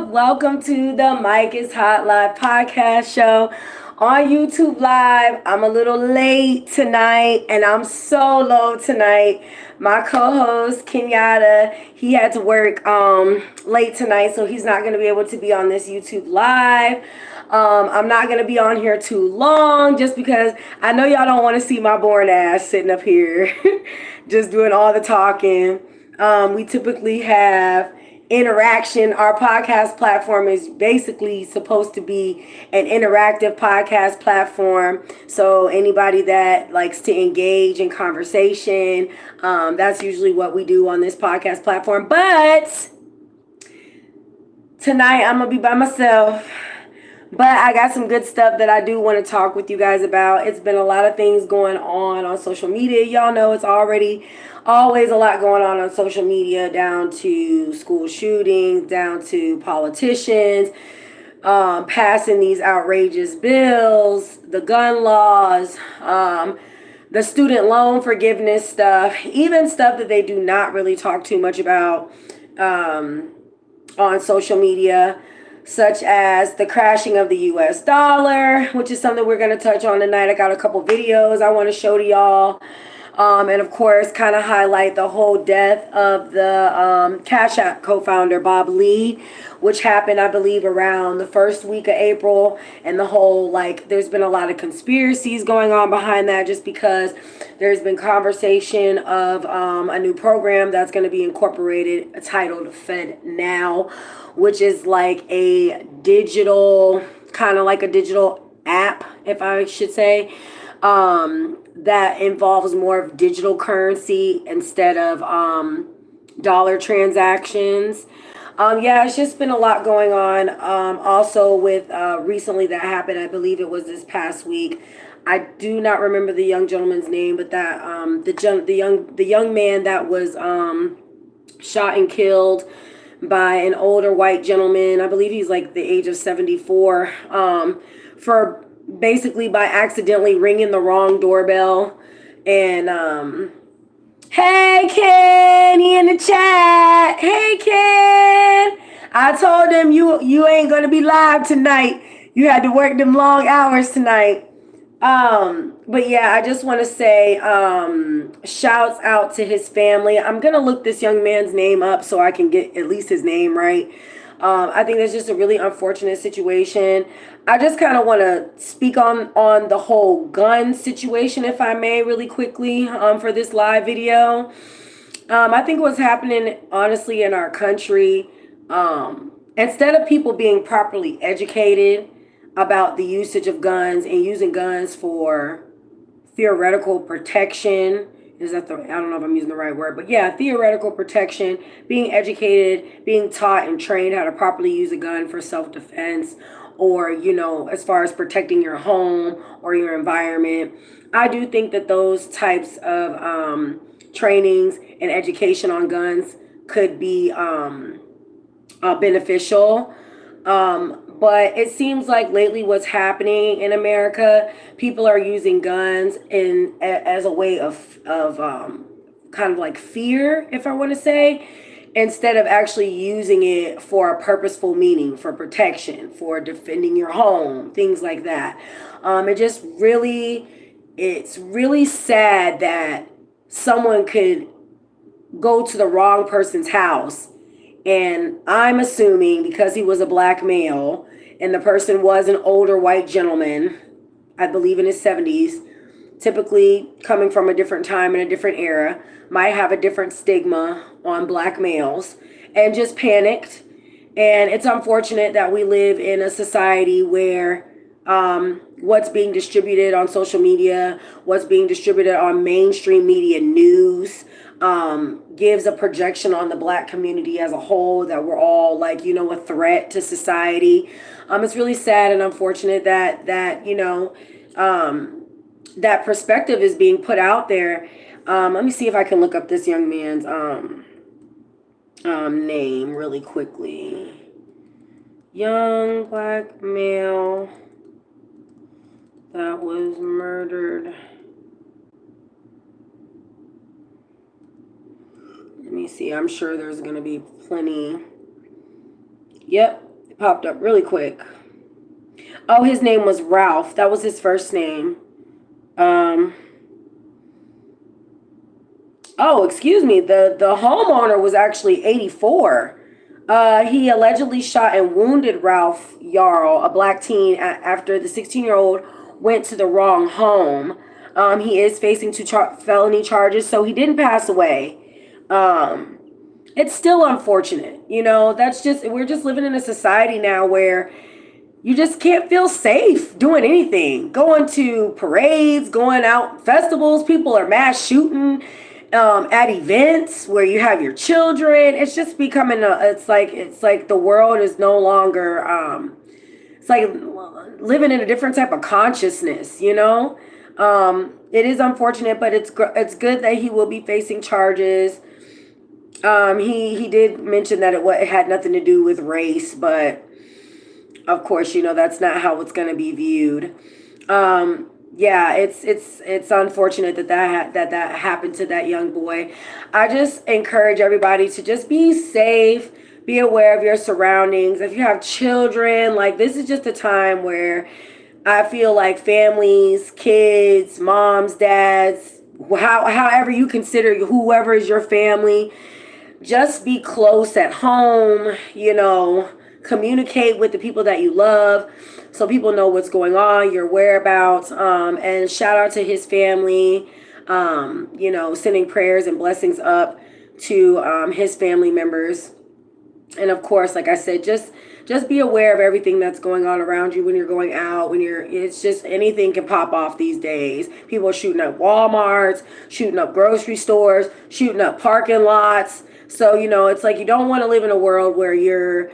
Welcome to the Mike is Hot Live podcast show on YouTube Live. I'm a little late tonight and I'm solo tonight. My co-host Kenyatta, he had to work late tonight, so he's not going to be able to be on this YouTube Live. I'm not going to be on here too long just because I know y'all don't want to see my boring ass sitting up here just doing all the talking. We typically have interaction. Our podcast platform is basically supposed to be an interactive podcast platform. So anybody that likes to engage in conversation, that's usually what we do on this podcast platform. But tonight I'm gonna be by myself. But I got some good stuff that I do want to talk with you guys about. It's been a lot of things going on social media. Y'all know it's already always a lot going on social media, down to school shootings, down to politicians passing these outrageous bills, the gun laws, the student loan forgiveness stuff, even stuff that they do not really talk too much about on social media, such as the crashing of the US dollar, which is something we're going to touch on tonight. I got a couple videos I want to show to y'all. And of course, kind of highlight the whole death of the Cash App co-founder, Bob Lee, which happened, I believe, around the first week of April. And the whole, there's been a lot of conspiracies going on behind that, just because there's been conversation of a new program that's going to be incorporated titled Fed Now, which is like a digital, kind of like a digital app, if I should say, that involves more of digital currency instead of dollar transactions. Yeah, it's just been a lot going on. Also with recently that happened, I believe it was this past week. I do not remember the young gentleman's name, but that the young man that was shot and killed by an older white gentleman. I believe he's like the age of 74, for basically by accidentally ringing the wrong doorbell. And hey Ken, he in the chat. Hey Ken, I told him you ain't gonna be live tonight. You had to work them long hours tonight. But yeah, I just want to say shouts out to his family. I'm gonna look this young man's name up so I can get at least his name right. I think that's just a really unfortunate situation. I just kind of want to speak on the whole gun situation, if I may, really quickly, for this live video. I think what's happening, honestly, in our country, instead of people being properly educated about the usage of guns and using guns for theoretical protection, I don't know if I'm using the right word, but yeah, theoretical protection, being educated, being taught and trained how to properly use a gun for self-defense, or, as far as protecting your home or your environment. I do think that those types of trainings and education on guns could be beneficial. But it seems like lately what's happening in America, people are using guns as a way of kind of like fear, if I want to say, instead of actually using it for a purposeful meaning, for protection, for defending your home, things like that. It's really sad that someone could go to the wrong person's house. And I'm assuming because he was a black male and the person was an older white gentleman, I believe in his 70s, typically coming from a different time and a different era, might have a different stigma on black males, and just panicked. And it's unfortunate that we live in a society where what's being distributed on social media, what's being distributed on mainstream media news, gives a projection on the black community as a whole, that we're all a threat to society. It's really sad and unfortunate that that perspective is being put out there. Let me see if I can look up this young man's name really quickly. Young black male that was murdered. Let me see. I'm sure there's going to be plenty. Yep. popped up really quick. Oh, his name was Ralph. That was his first name. Oh, excuse me. The homeowner was actually 84. He allegedly shot and wounded Ralph Yarl, a black teen, after the 16-year-old went to the wrong home. He is facing two felony charges, so he didn't pass away. It's still unfortunate. You know, we're just living in a society now where you just can't feel safe doing anything. Going to parades, going out festivals, people are mass shooting at events where you have your children. It's just becoming it's like the world is no longer it's like living in a different type of consciousness, you know. It is unfortunate, but it's good that he will be facing charges. He did mention that it had nothing to do with race, but of course, you know, that's not how it's going to be viewed. Yeah, it's unfortunate that happened to that young boy. I just encourage everybody to just be safe, be aware of your surroundings. If you have children, like, this is just a time where I feel like families, kids, moms, dads, however you consider whoever is your family, just be close at home, you know, communicate with the people that you love so people know what's going on, your whereabouts, and shout out to his family, you know, sending prayers and blessings up to his family members. And of course, like I said, just be aware of everything that's going on around you when you're going out, it's just anything can pop off these days. People are shooting up Walmarts, shooting up grocery stores, shooting up parking lots. So, you know, it's like you don't want to live in a world where you're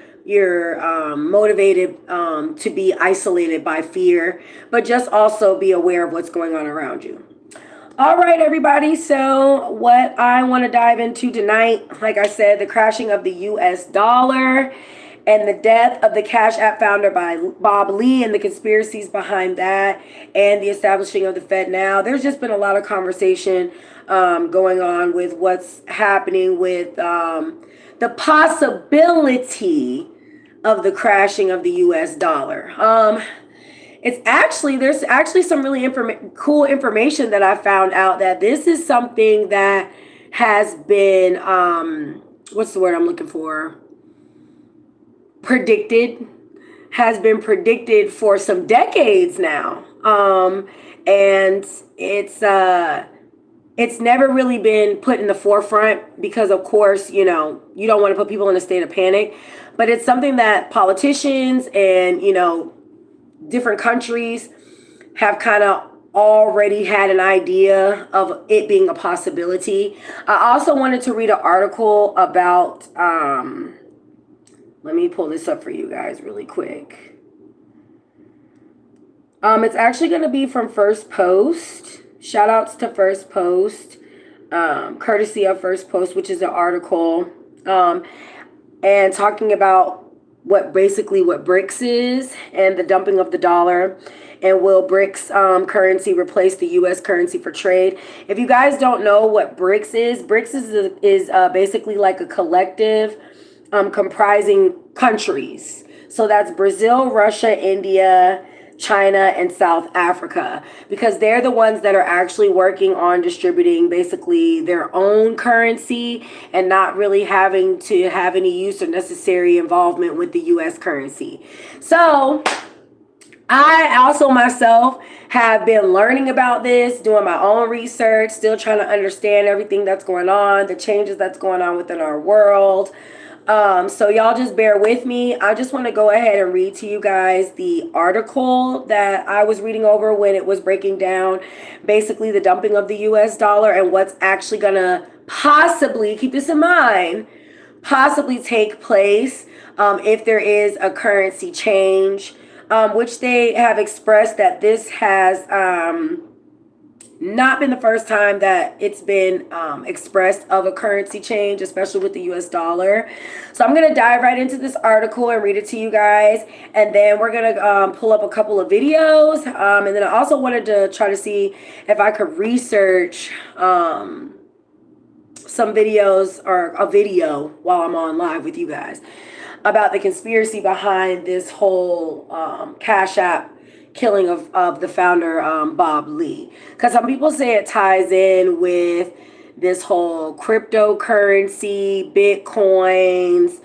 motivated to be isolated by fear, but just also be aware of what's going on around you. All right, everybody. So what I want to dive into tonight, like I said, the crashing of the US dollar and the death of the Cash App founder by Bob Lee and the conspiracies behind that, and the establishing of the Fed now. There's just been a lot of conversation going on with what's happening with the possibility of the crashing of the US dollar. There's actually some really cool information that I found out, that this is something that has been, what's the word I'm looking for? Has been predicted for some decades now. And it's never really been put in the forefront because, of course, you know, you don't want to put people in a state of panic, but it's something that politicians and, you know, different countries have kind of already had an idea of it being a possibility. I also wanted to read an article about, let me pull this up for you guys really quick. It's actually going to be from First Post. Shout outs to First Post, courtesy of First Post, which is an article, and talking about what BRICS is and the dumping of the dollar, and will BRICS currency replace the U.S. currency for trade. If you guys don't know what BRICS is basically like a collective comprising countries. So that's Brazil, Russia, India, China, and South Africa, because they're the ones that are actually working on distributing basically their own currency and not really having to have any use or necessary involvement with the US currency. So I also myself have been learning about this, doing my own research, still trying to understand everything that's going on, the changes that's going on within our world. So y'all just bear with me. I just want to go ahead and read to you guys the article that I was reading over when it was breaking down basically the dumping of the US dollar and what's actually going to possibly, keep this in mind, possibly take place if there is a currency change, which they have expressed that this has not been the first time that it's been expressed of a currency change, especially with the US dollar. So I'm going to dive right into this article and read it to you guys. And then we're going to pull up a couple of videos. And then I also wanted to try to see if I could research some videos or a video while I'm on live with you guys. about the conspiracy behind this whole Cash App killing of the founder, Bob Lee. Because some people say it ties in with this whole cryptocurrency, Bitcoins,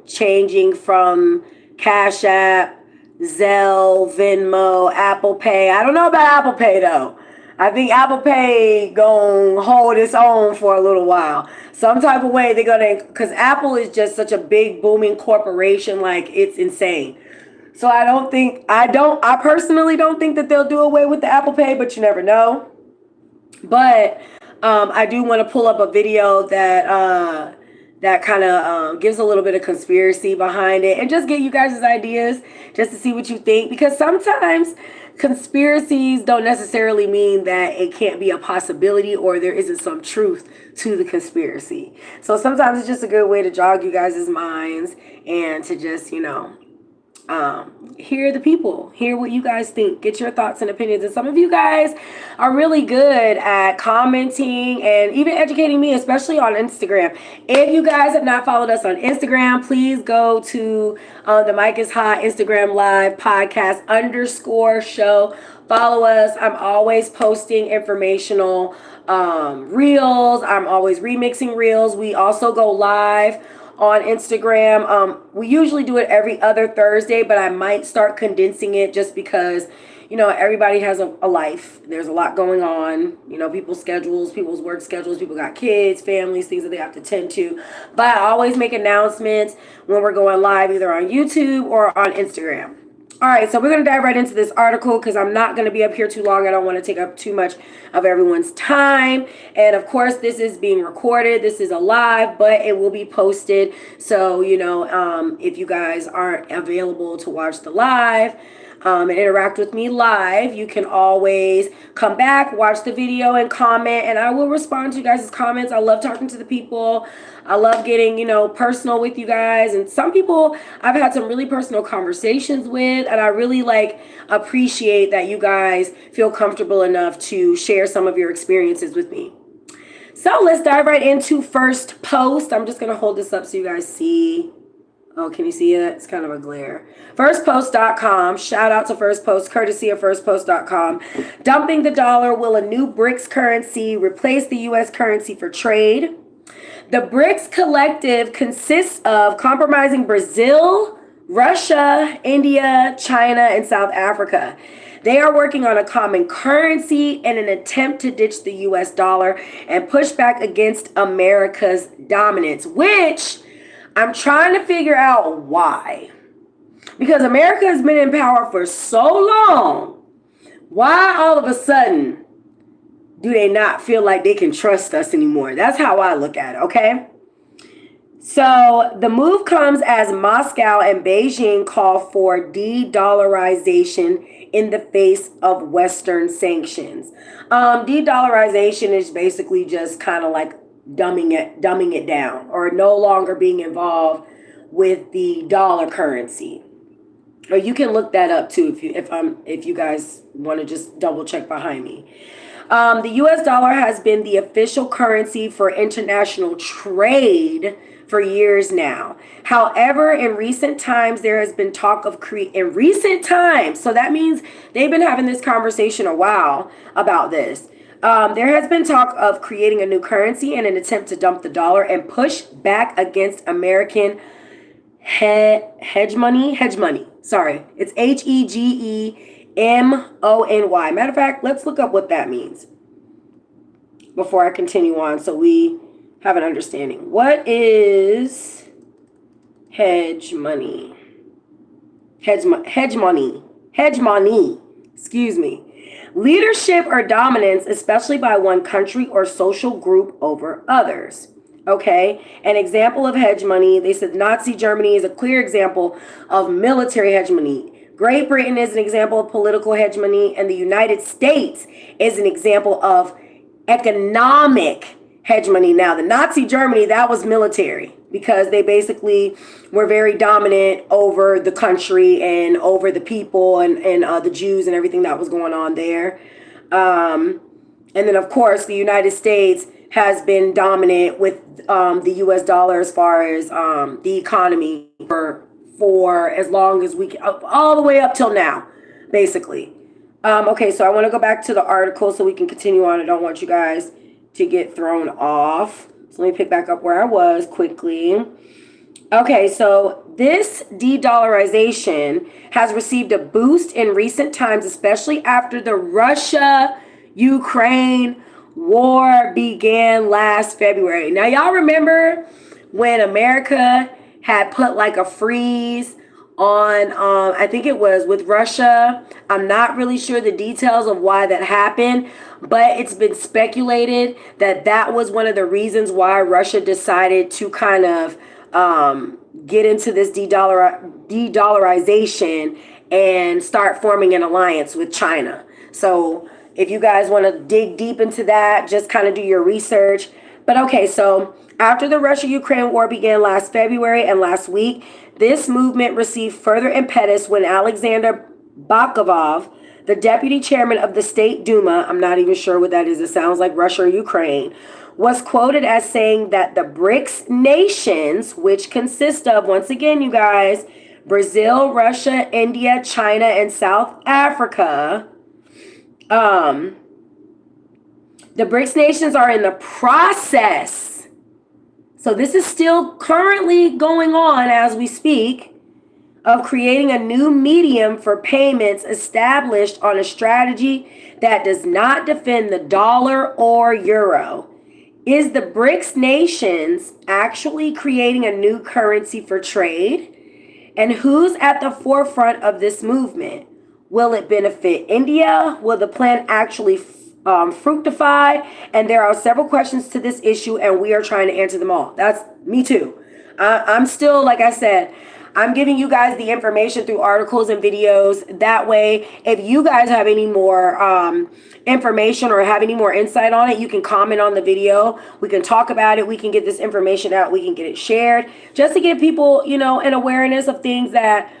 changing from Cash App, Zelle, Venmo, Apple Pay. I don't know about Apple Pay though. I think Apple Pay gonna hold its own for a little while. Some type of way they're gonna, because Apple is just such a big booming corporation, like it's insane. So I personally don't think that they'll do away with the Apple Pay, but you never know. But I do want to pull up a video that kind of gives a little bit of conspiracy behind it and just get you guys' ideas just to see what you think, because sometimes conspiracies don't necessarily mean that it can't be a possibility or there isn't some truth to the conspiracy. So sometimes it's just a good way to jog you guys' minds and to just, hear the people, hear what you guys think, get your thoughts and opinions. And some of you guys are really good at commenting and even educating me, especially on Instagram. If you guys have not followed us on Instagram, please go to the Mic is Hot Instagram Live podcast _show. Follow us. I'm always posting informational reels. I'm always remixing reels. We also go live on Instagram. We usually do it every other Thursday, but I might start condensing it just because, everybody has a life. There's a lot going on, people's schedules, people's work schedules, people got kids, families, things that they have to tend to. But I always make announcements when we're going live, either on YouTube or on Instagram. All right, so we're going to dive right into this article because I'm not going to be up here too long. I don't want to take up too much of everyone's time. And of course, this is being recorded. This is a live, but it will be posted. So, if you guys aren't available to watch the live and interact with me live, you can always come back, watch the video and comment, and I will respond to you guys' comments. I love talking to the people. I love getting, personal with you guys. And some people I've had some really personal conversations with, and I really appreciate that you guys feel comfortable enough to share some of your experiences with me. So let's dive right into first post. I'm just going to hold this up so you guys see. Oh, can you see it? It's kind of a glare. Firstpost.com. Shout out to First Post, courtesy of firstpost.com. Dumping the dollar. Will a new BRICS currency replace the U.S. currency for trade? The BRICS collective consists of compromising Brazil, Russia, India, China, and South Africa. They are working on a common currency in an attempt to ditch the U.S. dollar and push back against America's dominance, which I'm trying to figure out why. Because America has been in power for so long. Why all of a sudden do they not feel like they can trust us anymore? That's how I look at it, okay? So the move comes as Moscow and Beijing call for de-dollarization in the face of Western sanctions. De-dollarization is basically just kind of like dumbing it down, or no longer being involved with the dollar currency. Or you can look that up too if you guys want to just double check behind me. The U.S. dollar has been the official currency for international trade for years now. However, in recent times, there has been talk of in recent times. So that means they've been having this conversation a while about this. There has been talk of creating a new currency in an attempt to dump the dollar and push back against American hegemony. Sorry, it's HEGEMONY. Matter of fact, let's look up what that means before I continue on so we have an understanding. What is hegemony? Hegemony. Excuse me. Leadership or dominance, especially by one country or social group over others. Okay, an example of hegemony, they said Nazi Germany is a clear example of military hegemony. Great Britain is an example of political hegemony, and the United States is an example of economic hegemony. Now, the Nazi Germany, that was military, because they basically were very dominant over the country and over the people and the Jews and everything that was going on there. And then, of course, the United States, has been dominant with the US dollar as far as the economy for as long as we can, all the way up till now, basically. Okay, so I want to go back to the article so we can continue on. I don't want you guys to get thrown off. So let me pick back up where I was quickly. Okay, so this de-dollarization has received a boost in recent times, especially after the Russia-Ukraine war began last February. Now, y'all remember when America had put like a freeze on, I think it was with Russia. I'm not really sure the details of why that happened, but it's been speculated that that was one of the reasons why Russia decided to kind of get into this de-dollarization and start forming an alliance with China. So if you guys want to dig deep into that, just kind of do your research. But okay, so after the Russia-Ukraine war began last February and last week, this movement received further impetus when Alexander Bakovov, the deputy chairman of the State Duma, I'm not even sure what that is, it sounds like Russia or Ukraine, was quoted as saying that the BRICS nations, which consist of, once again, you guys, Brazil, Russia, India, China, and South Africa, the BRICS nations are in the process. So this is still currently going on as we speak, of creating a new medium for payments established on a strategy that does not defend the dollar or euro. Is the BRICS nations actually creating a new currency for trade? And who's at the forefront of this movement? Will it benefit India? Will the plan actually fructify? And there are several questions to this issue, and we are trying to answer them all. That's me too. I'm still, like I said, I'm giving you guys the information through articles and videos. That way, if you guys have any more information or have any more insight on it, you can comment on the video. We can talk about it. We can get this information out. We can get it shared just to give people, you know, an awareness of things that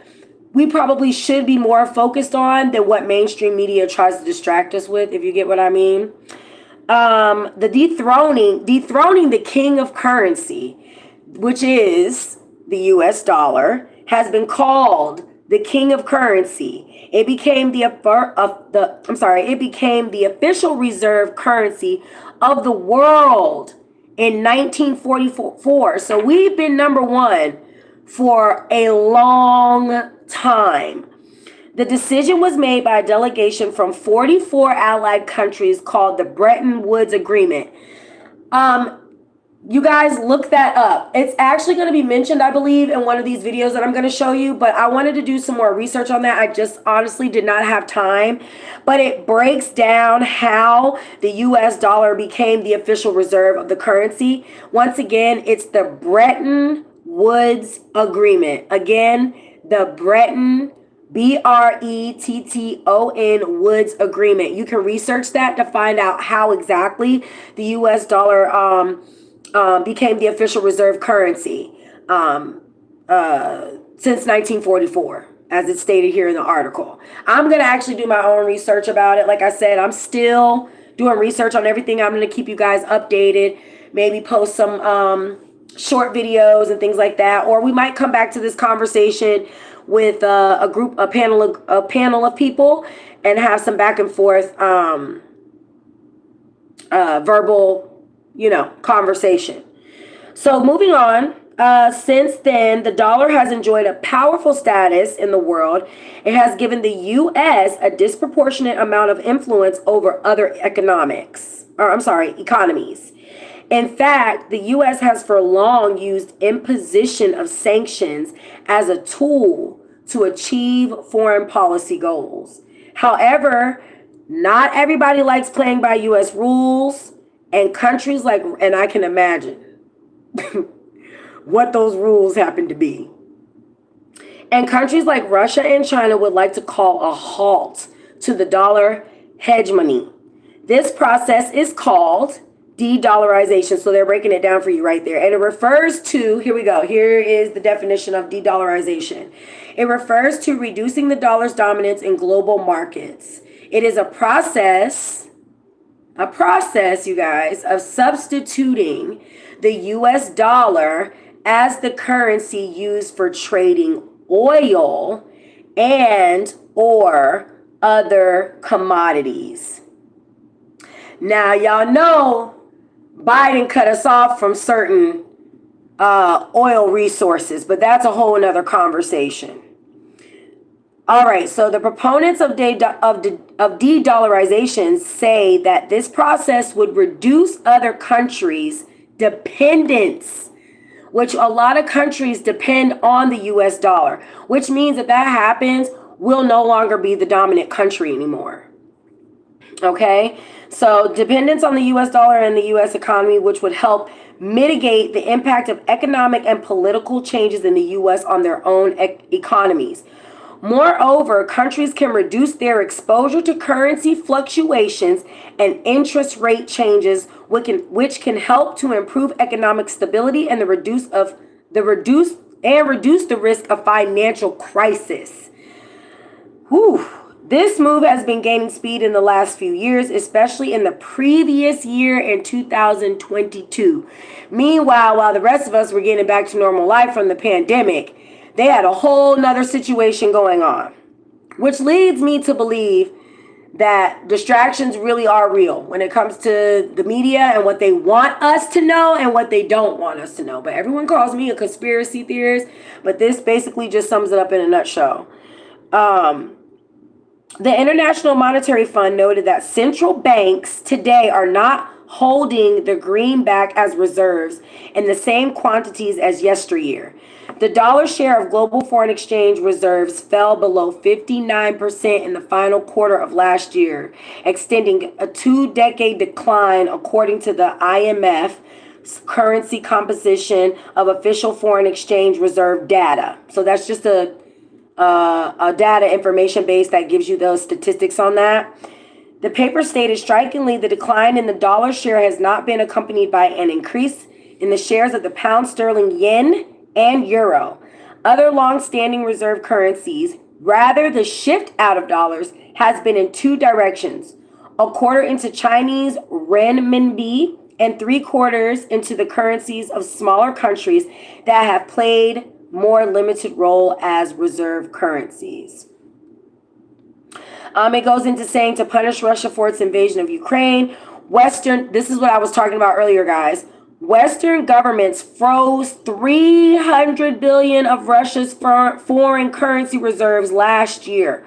we probably should be more focused on than what mainstream media tries to distract us with, if you get what I mean. The dethroning the king of currency, which is the US dollar, has been called the king of currency. It became the official reserve currency of the world in 1944. So we've been number one for a long time. The decision was made by a delegation from 44 allied countries called the Bretton Woods Agreement. You guys look that up. It's actually going to be mentioned, I believe, in one of these videos that I'm going to show you, but I wanted to do some more research on that. I just honestly did not have time, but it breaks down how the US dollar became the official reserve of the currency. Once again, it's the Bretton Woods Agreement. Again, the Bretton Bretton Woods Agreement. You can research that to find out how exactly the US dollar became the official reserve currency since 1944, as it's stated here in the article. I'm going to actually do my own research about it. Like I said, I'm still doing research on everything. I'm going to keep you guys updated, maybe post some short videos and things like that, or we might come back to this conversation with a panel of people and have some back and forth verbal, conversation. So moving on, since then, the dollar has enjoyed a powerful status in the world. It has given the U.S. a disproportionate amount of influence over other economies. In fact, the U.S. has for long used imposition of sanctions as a tool to achieve foreign policy goals. However, not everybody likes playing by U.S. rules. And countries like, and I can imagine what those rules happen to be. And countries like Russia and China would like to call a halt to the dollar hegemony. This process is called de-dollarization. So they're breaking it down for you right there. And it refers to, here we go. Here is the definition of de-dollarization. It refers to reducing the dollar's dominance in global markets. It is a process a process, you guys, of substituting the US dollar as the currency used for trading oil and or other commodities. Now, y'all know Biden cut us off from certain oil resources, but that's a whole nother conversation. All right, so the proponents of de-dollarization say that this process would reduce other countries' dependence, which a lot of countries depend on the US dollar, which means that happens, we'll no longer be the dominant country anymore. Okay, so dependence on the US dollar and the US economy, which would help mitigate the impact of economic and political changes in the US on their own economies. Moreover, countries can reduce their exposure to currency fluctuations and interest rate changes, which can help to improve economic stability and reduce the risk of financial crisis. Whew. This move has been gaining speed in the last few years, especially in the previous year in 2022. Meanwhile, while the rest of us were getting back to normal life from the pandemic, they had a whole nother situation going on, which leads me to believe that distractions really are real when it comes to the media and what they want us to know and what they don't want us to know. But everyone calls me a conspiracy theorist, but this basically just sums it up in a nutshell. The International Monetary Fund noted that central banks today are not holding the greenback as reserves in the same quantities as yesteryear. The dollar share of global foreign exchange reserves fell below 59% in the final quarter of last year, extending a 2-decade decline according to the IMF's currency composition of official foreign exchange reserve data. So that's just a data information base that gives you those statistics on that. The paper stated, strikingly, the decline in the dollar share has not been accompanied by an increase in the shares of the pound sterling, yen, and euro. Other long-standing reserve currencies, rather the shift out of dollars has been in two directions: a quarter into Chinese renminbi and 3/4 into the currencies of smaller countries that have played more limited role as reserve currencies. It goes into saying, to punish Russia for its invasion of Ukraine, this is what I was talking about earlier, guys. Western governments froze $300 billion of Russia's foreign currency reserves last year,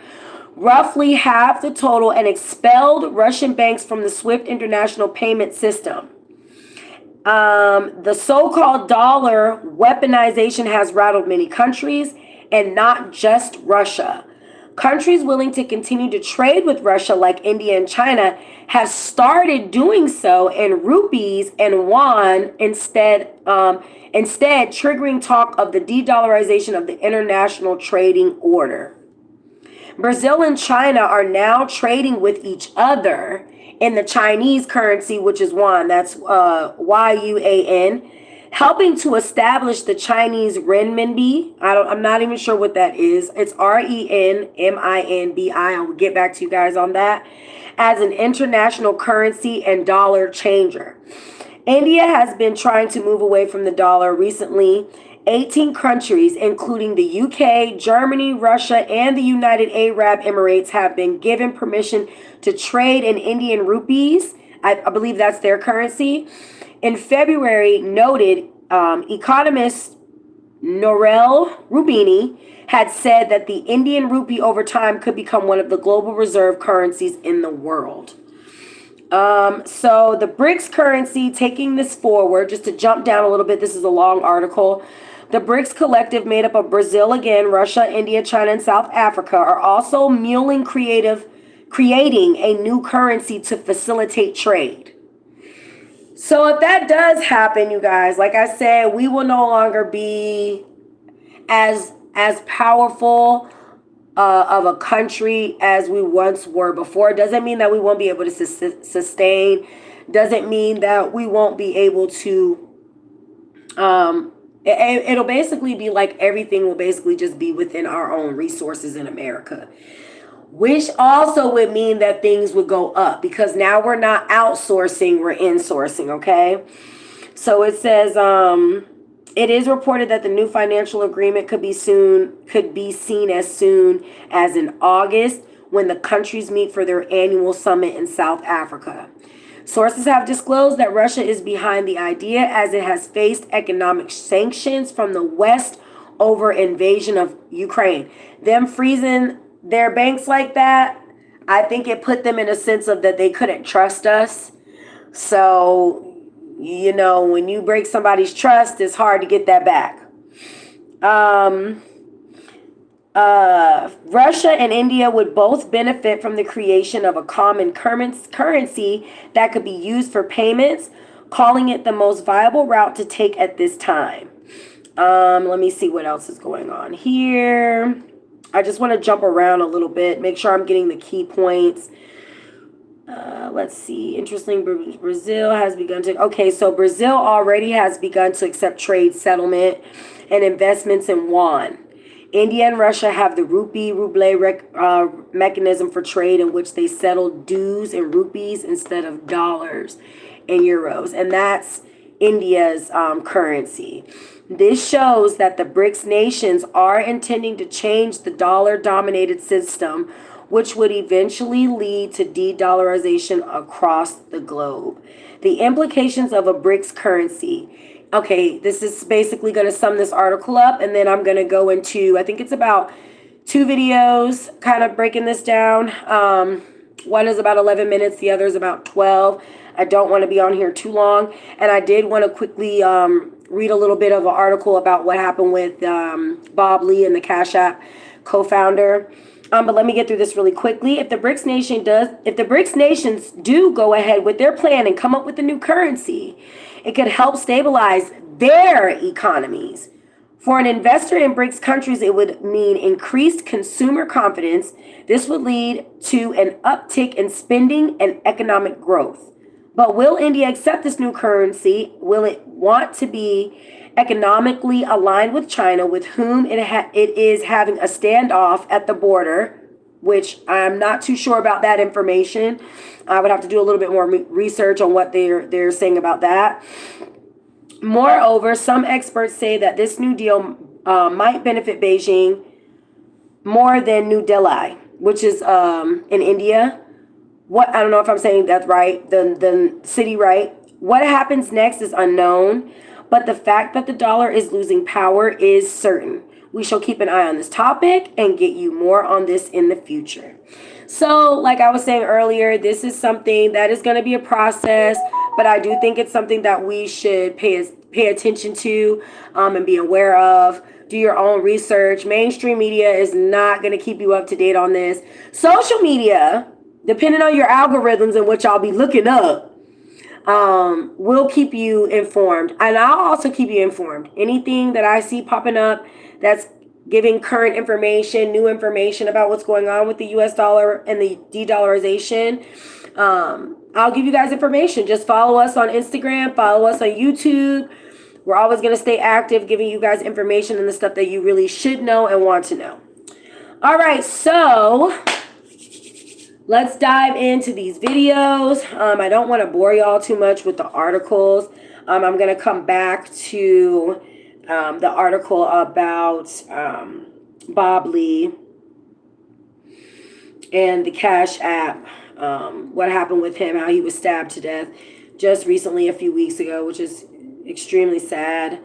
roughly half the total, and expelled Russian banks from the SWIFT international payment system. The so-called dollar weaponization has rattled many countries, and not just Russia. Countries willing to continue to trade with Russia, like India and China, have started doing so in rupees and yuan instead, triggering talk of the de-dollarization of the international trading order. Brazil and China are now trading with each other in the Chinese currency, which is yuan. That's yuan, helping to establish the Chinese renminbi. I'm not even sure what that is. It's renminbi. I will get back to you guys on that, as an international currency and dollar changer. India has been trying to move away from the dollar recently. 18 countries, including the UK, Germany, Russia, and the United Arab Emirates, have been given permission to trade in Indian rupees. I believe that's their currency. In February, noted economist Nouriel Roubini had said that the Indian rupee over time could become one of the global reserve currencies in the world. So the BRICS currency, taking this forward, just to jump down a little bit, this is a long article. The BRICS collective, made up of Brazil again, Russia, India, China, and South Africa, are also creating a new currency to facilitate trade. So if that does happen, you guys, like I said, we will no longer be as powerful of a country as we once were before. It doesn't mean that we won't be able to sustain. Doesn't mean that we won't be able to. It'll basically be like everything will basically just be within our own resources in America. which also would mean that things would go up because now we're not outsourcing, we're insourcing, okay? So it says, it is reported that the new financial agreement could be seen as soon as in August when the countries meet for their annual summit in South Africa. Sources have disclosed that Russia is behind the idea as it has faced economic sanctions from the West over invasion of Ukraine. Them freezing their banks like that, I think it put them in a sense of that they couldn't trust us. So, you know, when you break somebody's trust, it's hard to get that back. Russia and India would both benefit from the creation of a common currency that could be used for payments, calling it the most viable route to take at this time. Let me see what else is going on here. I just want to jump around a little bit, make sure I'm getting the key points. Let's see. Interesting. Brazil has begun to... Okay, so Brazil already has begun to accept trade settlement and investments in yuan. India and Russia have the ruble mechanism for trade in which they settle dues in rupees instead of dollars and euros. And that's India's currency. This shows that the BRICS nations are intending to change the dollar-dominated system, which would eventually lead to de-dollarization across the globe. The implications of a BRICS currency. Okay, this is basically going to sum this article up, and then I'm going to go into, I think it's about 2 videos kind of breaking this down. One is about 11 minutes, the other is about 12. I don't want to be on here too long, and I did want to quickly read a little bit of an article about what happened with Bob Lee and the Cash App co-founder. But let me get through this really quickly. If the BRICS nations do go ahead with their plan and come up with a new currency, it could help stabilize their economies. For an investor in BRICS countries, it would mean increased consumer confidence. This would lead to an uptick in spending and economic growth. But will India accept this new currency? Will it want to be economically aligned with China, with whom it is having a standoff at the border, which I'm not too sure about that information. I would have to do a little bit more research on what they're saying about that. Moreover, some experts say that this new deal might benefit Beijing more than New Delhi, which is in India. I don't know if I'm saying that right, the city right. What happens next is unknown, but the fact that the dollar is losing power is certain. We shall keep an eye on this topic and get you more on this in the future. So, like I was saying earlier, this is something that is going to be a process, but I do think it's something that we should pay attention to and be aware of. Do your own research. Mainstream media is not going to keep you up to date on this. Social media, depending on your algorithms and what y'all be looking up, will keep you informed. And I'll also keep you informed. Anything that I see popping up that's giving current information, new information about what's going on with the US dollar and the de-dollarization, I'll give you guys information. Just follow us on Instagram, follow us on YouTube. We're always going to stay active, giving you guys information and the stuff that you really should know and want to know. All right, so let's dive into these videos. I don't want to bore y'all too much with the articles. I'm going to come back to the article about Bob Lee and the Cash App, what happened with him, how he was stabbed to death just recently a few weeks ago, which is extremely sad.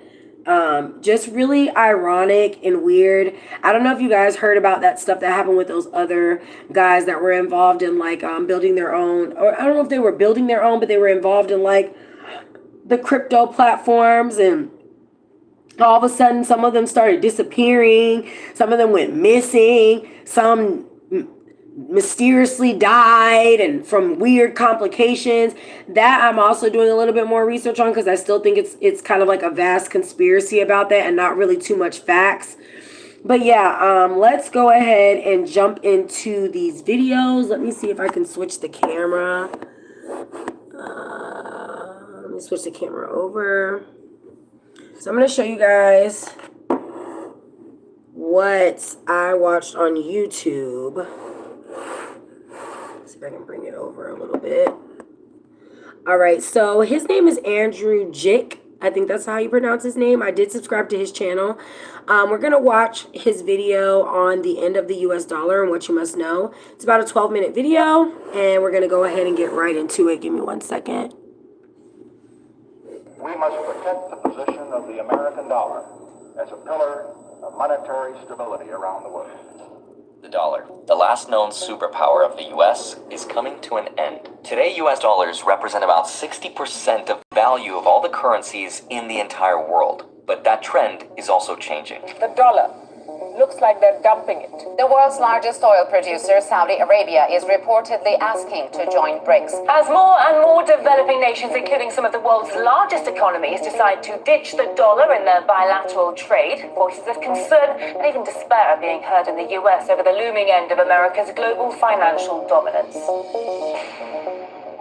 Just really ironic and weird. I don't know if you guys heard about that stuff that happened with those other guys that were involved in like building their own, or I don't know if they were building their own, but they were involved in like the crypto platforms, and all of a sudden some of them started disappearing, some of them went missing, some mysteriously died and from weird complications. That I'm also doing a little bit more research on, because I still think it's kind of like a vast conspiracy about that and not really too much facts. But yeah, let's go ahead and jump into these videos. Let me see if I can switch the camera. Let me switch the camera over. So I'm going to show you guys what I watched on YouTube if I can bring it over a little bit. All right, so his name is Andrew Jick. I think that's how you pronounce his name. I did subscribe to his channel. We're going to watch his video on the end of the US dollar and what you must know. It's about a 12-minute video, and we're going to go ahead and get right into it. Give me 1 second. We must protect the position of the American dollar as a pillar of monetary stability around the world. The dollar, the last known superpower of the US, is coming to an end. Today, US dollars represent about 60% of value of all the currencies in the entire world. But that trend is also changing. The dollar looks like they're dumping it. The world's largest oil producer, Saudi Arabia, is reportedly asking to join BRICS. As more and more developing nations, including some of the world's largest economies, decide to ditch the dollar in their bilateral trade, voices of concern and even despair are being heard in the US over the looming end of America's global financial dominance.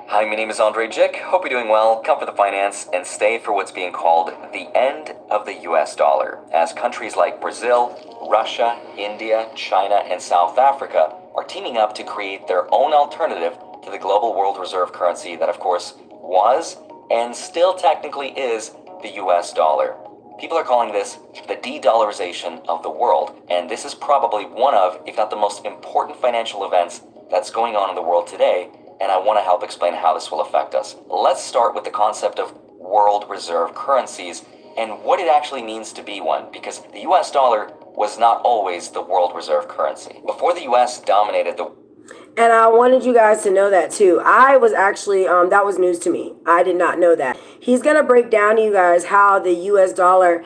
Hi, my name is Andre Jick. Hope you're doing well. Come for the finance and stay for what's being called the end of the US dollar, as countries like Brazil, Russia, India, China, and South Africa are teaming up to create their own alternative to the global world reserve currency that, of course, was and still technically is the US dollar. People are calling this the de-dollarization of the world, and this is probably one of, if not the most important financial events that's going on in the world today, and I want to help explain how this will affect us. Let's start with the concept of world reserve currencies and what it actually means to be one, because the US dollar was not always the world reserve currency. Before the US dominated the... And I wanted you guys to know that too. I was actually, that was news to me. I did not know that. He's going to break down to you guys how the US dollar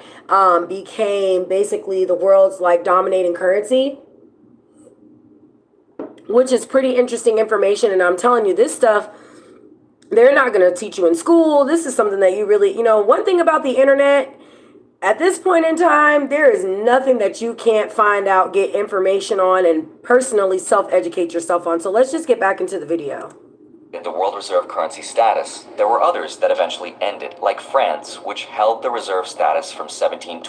became basically the world's like dominating currency, which is pretty interesting information. And I'm telling you, this stuff, they're not going to teach you in school. This is something that you really, one thing about the internet, at this point in time, there is nothing that you can't find out, get information on, and personally self-educate yourself on. So let's just get back into the video. The world reserve currency status, there were others that eventually ended, like France, which held the reserve status from 1720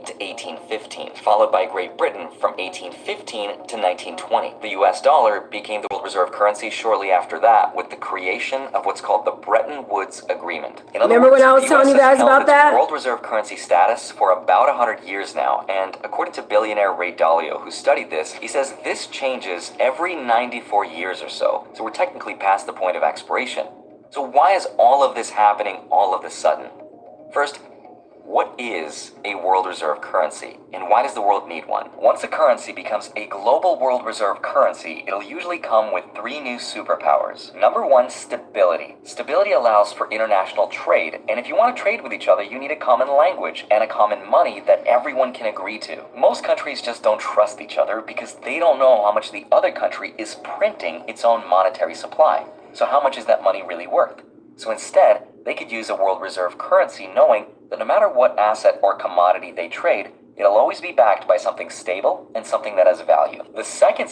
to 1815, followed by Great Britain from 1815 to 1920. The US dollar became the world reserve currency shortly after that with the creation of what's called the Bretton Woods Agreement. In other Remember words, when I was the telling US you guys has held about its that? world reserve currency status for about 100 years now, and according to billionaire Ray Dalio, who studied this, he says this changes every 94 years or so. So we're technically past the point of expiration. So why is all of this happening all of a sudden? First, what is a world reserve currency, and why does the world need one? Once a currency becomes a global world reserve currency, it'll usually come with 3 new superpowers. Number 1, stability. Stability allows for international trade, and if you want to trade with each other, you need a common language and a common money that everyone can agree to. Most countries just don't trust each other because they don't know how much the other country is printing its own monetary supply. So how much is that money really worth? So instead, they could use a world reserve currency knowing that no matter what asset or commodity they trade, it'll always be backed by something stable and something that has value. The second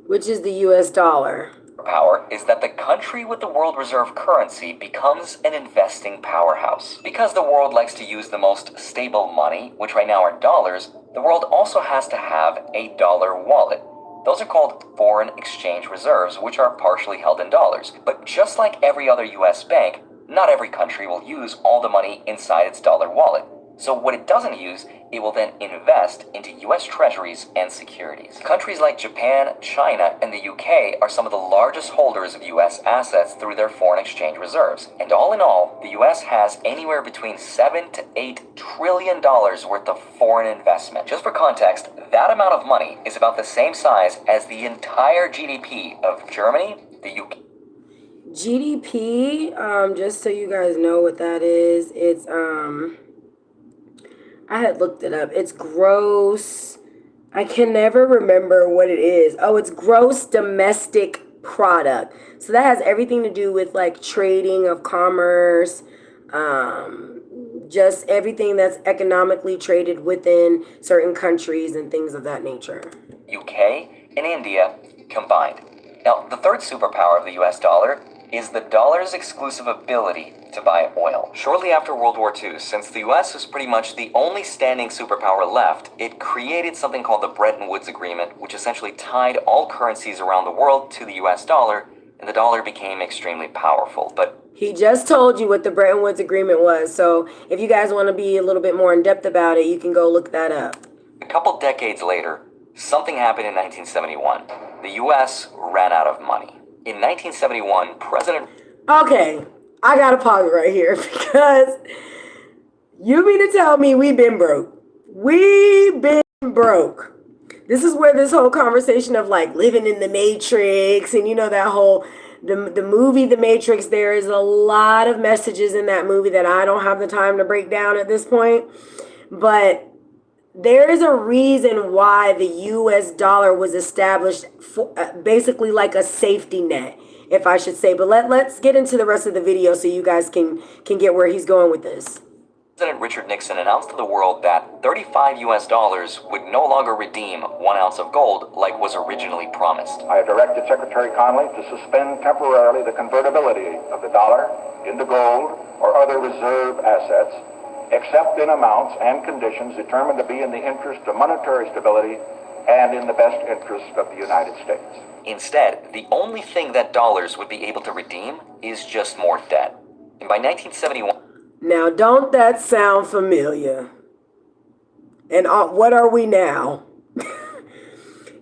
which is the US dollar. Superpower is that the country with the world reserve currency becomes an investing powerhouse. Because the world likes to use the most stable money, which right now are dollars, the world also has to have a dollar wallet. Those are called foreign exchange reserves, which are partially held in dollars. But just like every other US bank, not every country will use all the money inside its dollar wallet. So what it doesn't use, it will then invest into US treasuries and securities. Countries like Japan, China, and the UK are some of the largest holders of US assets through their foreign exchange reserves. And all in all, the US has anywhere between $7 to $8 trillion worth of foreign investment. Just for context, that amount of money is about the same size as the entire GDP of Germany, the UK. GDP, just so you guys know what that is, it's, I had looked it up. It's gross. I can never remember what it is. Oh, it's gross domestic product. So that has everything to do with like trading of commerce, just everything that's economically traded within certain countries and things of that nature. UK and India combined. Now, the third superpower of the US dollar is the dollar's exclusive ability to buy oil. Shortly after World War II, since the US was pretty much the only standing superpower left, it created something called the Bretton Woods Agreement, which essentially tied all currencies around the world to the US dollar and the dollar became extremely powerful. But He just told you what the Bretton Woods Agreement was. So if you guys want to be a little bit more in depth about it, you can go look that up. a couple decades later, something happened in 1971. The U.S. ran out of money. In 1971, President... Okay, I gotta pause it right here because you mean to tell me we've been broke? We've been broke. This is where this whole conversation of like living in the Matrix and you know that whole the movie The Matrix, there is a lot of messages in that movie that I don't have the time to break down at this point. But there is a reason why the US dollar was established for basically like a safety net, if I should say. But let's get into the rest of the video so you guys can get where he's going with this. President Richard Nixon announced to the world that $35 would no longer redeem 1 ounce of gold like was originally promised. I have directed Secretary Connally to suspend temporarily the convertibility of the dollar into gold or other reserve assets, except in amounts and conditions determined to be in the interest of monetary stability and in the best interest of the United States. Instead, the only thing that dollars would be able to redeem is just more debt. And by 1971... Now, don't that sound familiar? And what are we now?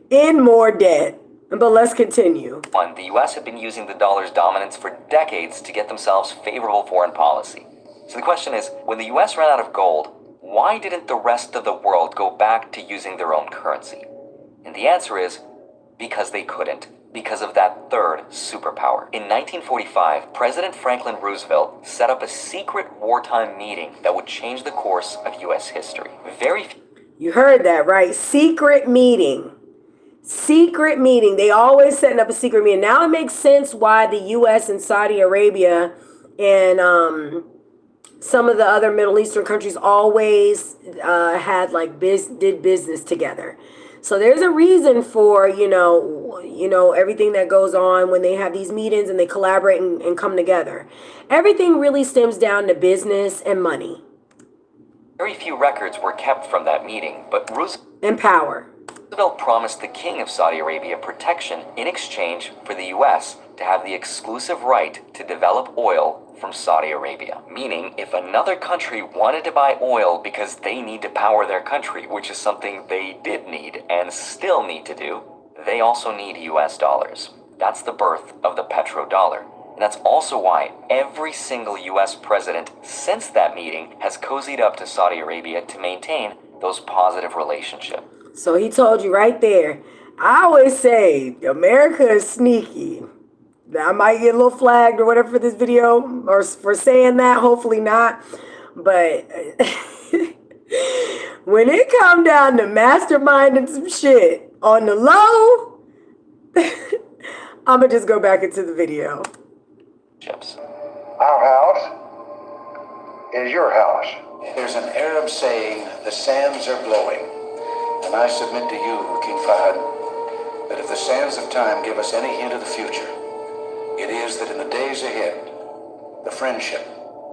In more debt. But let's continue. The U.S. had been using the dollar's dominance for decades to get themselves favorable foreign policy. So the question is, when the U.S. ran out of gold, why didn't the rest of the world go back to using their own currency? And the answer is, because they couldn't. Because of that third superpower. In 1945, President Franklin Roosevelt set up a secret wartime meeting that would change the course of U.S. history. You heard that, right? Secret meeting. Secret meeting. They always setting up a secret meeting. Now it makes sense why the U.S. and Saudi Arabia and some of the other Middle Eastern countries always had like did business together. So there's a reason for, you know, everything that goes on when they have these meetings and they collaborate and come together. Everything really stems down to business and money. Very few records were kept from that meeting, but and power. Roosevelt promised the King of Saudi Arabia protection in exchange for the U.S. to have the exclusive right to develop oil from Saudi Arabia. Meaning, if another country wanted to buy oil because they need to power their country, which is something they did need and still need to do, they also need U.S. dollars. That's the birth of the petrodollar. And that's also why every single U.S. president since that meeting has cozied up to Saudi Arabia to maintain those positive relationships. So he told you right there. I always say America is sneaky. I might get a little flagged or whatever for this video or for saying that. Hopefully not. But when it come down to masterminding some shit on the low, I'm going to just go back into the video. Our house is your house. There's an Arab saying, the sands are blowing. And I submit to you, King Fahd, that if the sands of time give us any hint of the future, it is that in the days ahead, the friendship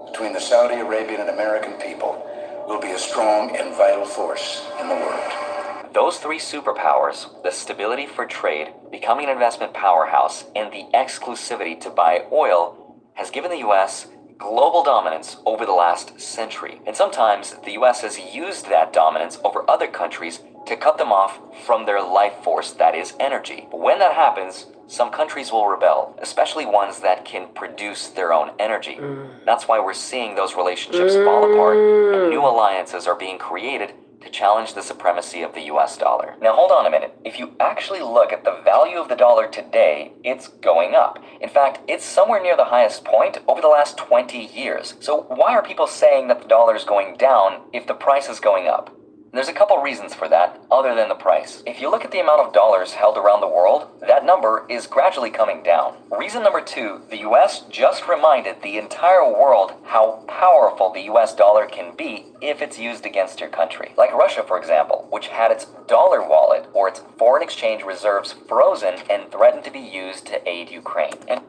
between the Saudi Arabian and American people will be a strong and vital force in the world. Those three superpowers, the stability for trade, becoming an investment powerhouse, and the exclusivity to buy oil, has given the U.S. global dominance over the last century. And sometimes the U.S. has used that dominance over other countries to cut them off from their life force, that is energy. But when that happens, some countries will rebel, especially ones that can produce their own energy. That's why we're seeing those relationships fall apart, and new alliances are being created to challenge the supremacy of the US dollar. Now hold on a minute. If you actually look at the value of the dollar today, it's going up. In fact, it's somewhere near the highest point over the last 20 years. So why are people saying that the dollar is going down if the price is going up? There's a couple reasons for that, other than the price. If you look at the amount of dollars held around the world, that number is gradually coming down. Reason number two, the US just reminded the entire world how powerful the US dollar can be if it's used against your country. Like Russia, for example, which had its dollar wallet or its foreign exchange reserves frozen and threatened to be used to aid Ukraine. And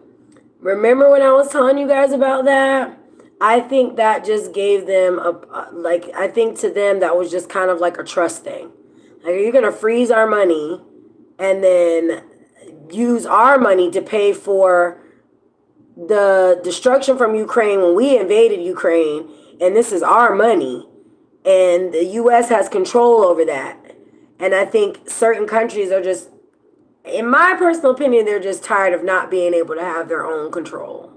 remember when I was telling you guys about that? I think that just gave them I think to them that was just kind of like a trust thing. Like, you're going to freeze our money and then use our money to pay for the destruction from Ukraine when we invaded Ukraine, and this is our money, and the US has control over that. And I think certain countries are just, in my personal opinion, they're just tired of not being able to have their own control.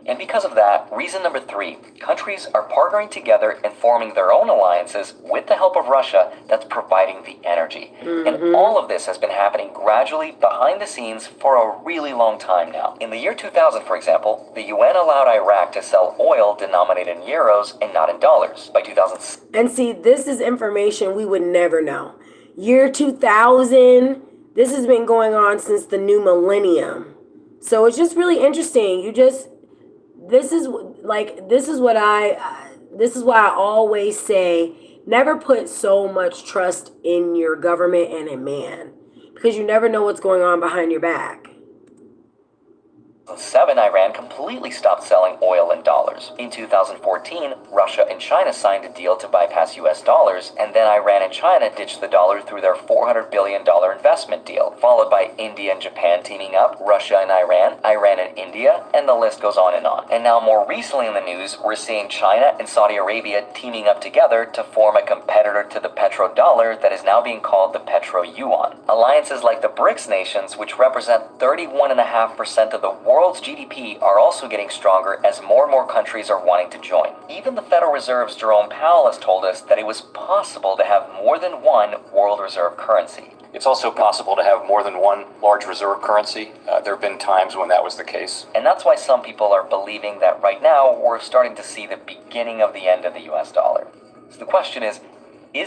And because of that, reason number 3, countries are partnering together and forming their own alliances with the help of Russia that's providing the energy. And all of this has been happening gradually behind the scenes for a really long time now. In the year 2000, for example, the UN allowed Iraq to sell oil denominated in euros and not in dollars. By 2006, And see, this is information we would never know. Year 2000, this has been going on since the new millennium. So it's just really interesting. This is why I always say, never put so much trust in your government and in man, because you never know what's going on behind your back. 2007, Iran completely stopped selling oil in dollars. In 2014, Russia and China signed a deal to bypass US dollars, and then Iran and China ditched the dollar through their $400 billion investment deal, followed by India and Japan teaming up, Russia and Iran and India, and the list goes on. And now more recently in the news, we're seeing China and Saudi Arabia teaming up together to form a competitor to the petrodollar that is now being called the petro-yuan. Alliances like the BRICS nations, which represent 31.5% of the world's GDP, are also getting stronger as more and more countries are wanting to join. Even the Federal Reserve's Jerome Powell has told us that it was possible to have more than one world reserve currency. It's also possible to have more than one large reserve currency. There have been times when that was the case. And that's why some people are believing that right now we're starting to see the beginning of the end of the US dollar. So the question is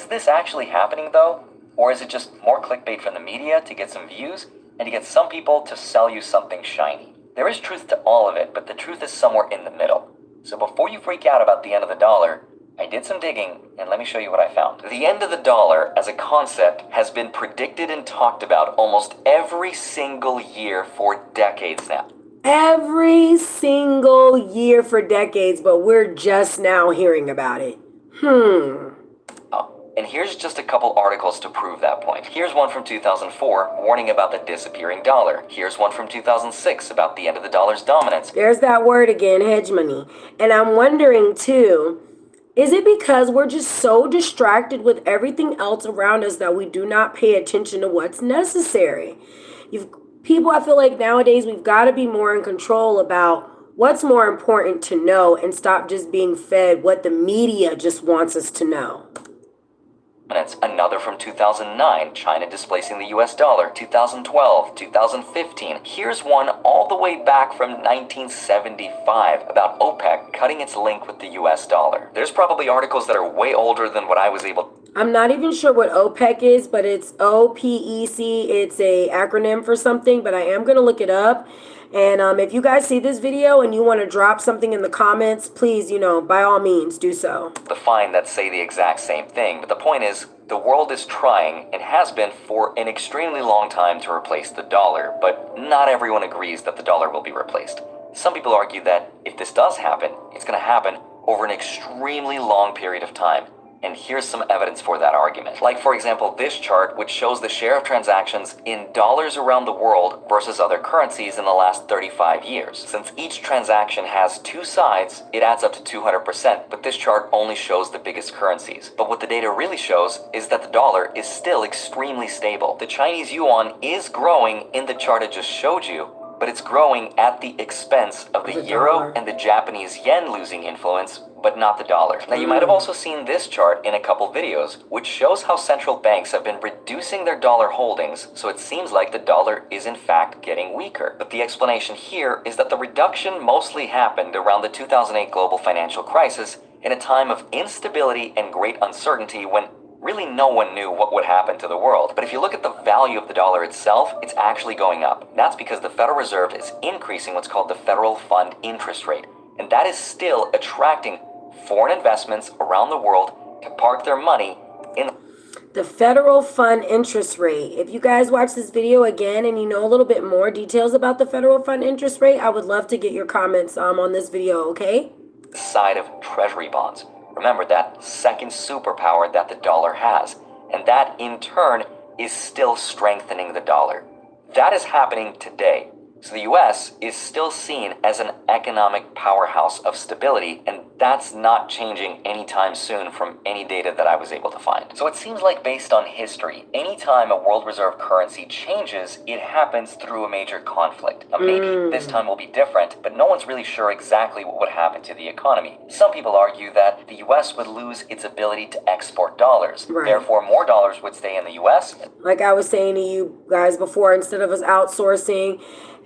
this actually happening though? Or is it just more clickbait from the media to get some views and to get some people to sell you something shiny? There is truth to all of it, but the truth is somewhere in the middle. So before you freak out about the end of the dollar, I did some digging, and let me show you what I found. The end of the dollar as a concept has been predicted and talked about almost every single year for decades now. Every single year for decades, but we're just now hearing about it. And here's just a couple articles to prove that point. Here's one from 2004 warning about the disappearing dollar. Here's one from 2006 about the end of the dollar's dominance. There's that word again, hegemony. And I'm wondering too, is it because we're just so distracted with everything else around us that we do not pay attention to what's necessary? People, I feel like nowadays we've got to be more in control about what's more important to know and stop just being fed what the media just wants us to know. Another from 2009, China displacing the US dollar, 2012, 2015. Here's one all the way back from 1975 about OPEC cutting its link with the US dollar. There's probably articles that are way older than what I was able. I'm not even sure what OPEC is, but it's OPEC. It's a acronym for something, but I am going to look it up. And if you guys see this video and you want to drop something in the comments, please, by all means, do so. To find that say the exact same thing, but the point is, the world is trying and has been for an extremely long time to replace the dollar, but not everyone agrees that the dollar will be replaced. Some people argue that if this does happen, it's going to happen over an extremely long period of time. And here's some evidence for that argument. Like, for example, this chart, which shows the share of transactions in dollars around the world versus other currencies in the last 35 years. Since each transaction has two sides, it adds up to 200%, but this chart only shows the biggest currencies. But what the data really shows is that the dollar is still extremely stable. The Chinese yuan is growing in the chart I just showed you, but it's growing at the expense of the euro and the Japanese yen losing influence, but not the dollar. Now, you might have also seen this chart in a couple videos, which shows how central banks have been reducing their dollar holdings, so it seems like the dollar is in fact getting weaker. But the explanation here is that the reduction mostly happened around the 2008 global financial crisis in a time of instability and great uncertainty when really no one knew what would happen to the world. But if you look at the value of the dollar itself, it's actually going up. That's because the Federal Reserve is increasing what's called the federal fund interest rate. And that is still attracting foreign investments around the world to park their money in the federal fund interest rate. If you guys watch this video again and you know a little bit more details about the federal fund interest rate, I would love to get your comments on this video, okay? Side of treasury bonds. Remember that second superpower that the dollar has, and that in turn is still strengthening the dollar. That is happening today. So the US is still seen as an economic powerhouse of stability, and that's not changing anytime soon from any data that I was able to find. So it seems like based on history, anytime a world reserve currency changes, it happens through a major conflict. Now maybe this time will be different, but no one's really sure exactly what would happen to the economy. Some people argue that the US would lose its ability to export dollars. Right. Therefore, more dollars would stay in the US. Like I was saying to you guys before, instead of us outsourcing,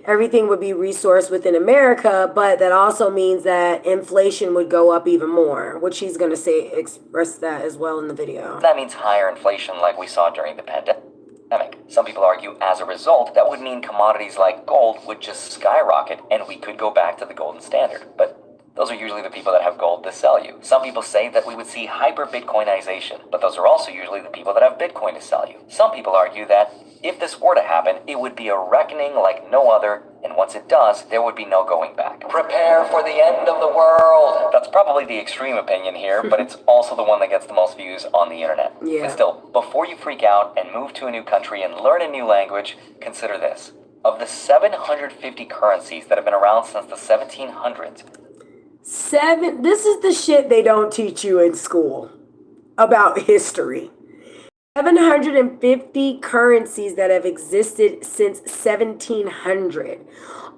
everything would be resourced within America, but that also means that inflation would go up even more, which he's going to say, express that as well in the video. That means higher inflation like we saw during the pandemic. Some people argue as a result, that would mean commodities like gold would just skyrocket and we could go back to the golden standard. But those are usually the people that have gold to sell you. Some people say that we would see hyper-Bitcoinization, but those are also usually the people that have Bitcoin to sell you. Some people argue that if this were to happen, it would be a reckoning like no other, and once it does, there would be no going back. Prepare for the end of the world! That's probably the extreme opinion here, but it's also the one that gets the most views on the internet. Yeah. But still, before you freak out and move to a new country and learn a new language, consider this. Of the 750 currencies that have been around since the 1700s, This is the shit they don't teach you in school about history. 750 currencies that have existed since 1700.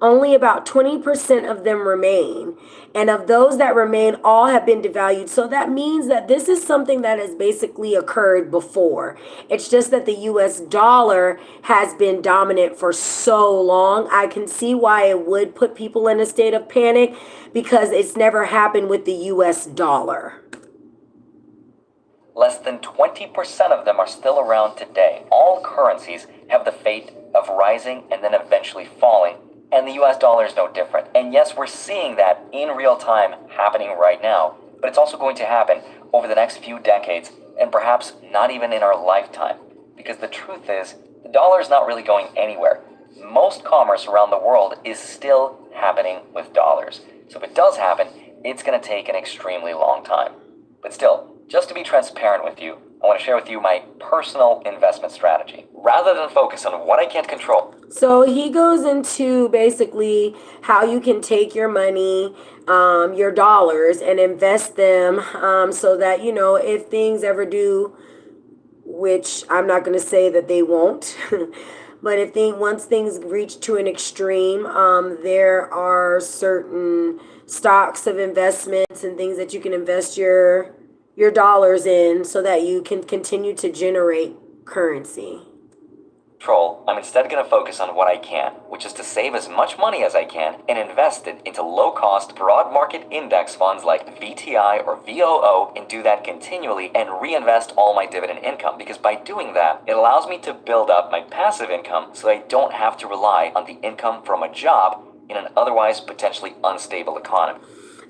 Only about 20% of them remain. And of those that remain, all have been devalued. So that means that this is something that has basically occurred before. It's just that the US dollar has been dominant for so long. I can see why it would put people in a state of panic because it's never happened with the US dollar. less than 20% of them are still around today. All currencies have the fate of rising and then eventually falling, and the US dollar is no different. And yes, we're seeing that in real time happening right now, but it's also going to happen over the next few decades, and perhaps not even in our lifetime. Because the truth is, the dollar is not really going anywhere. Most commerce around the world is still happening with dollars. So if it does happen, it's going to take an extremely long time. But still, just to be transparent with you, I want to share with you my personal investment strategy, rather than focus on what I can't control. So he goes into basically how you can take your money, your dollars, and invest them so that, you know, if things ever do, which I'm not going to say that they won't, but once things reach to an extreme, there are certain stocks of investments and things that you can invest your dollars in so that you can continue to generate currency. I'm instead going to focus on what I can, which is to save as much money as I can and invest it into low-cost, broad market index funds like VTI or VOO, and do that continually and reinvest all my dividend income, because by doing that, it allows me to build up my passive income so I don't have to rely on the income from a job in an otherwise potentially unstable economy.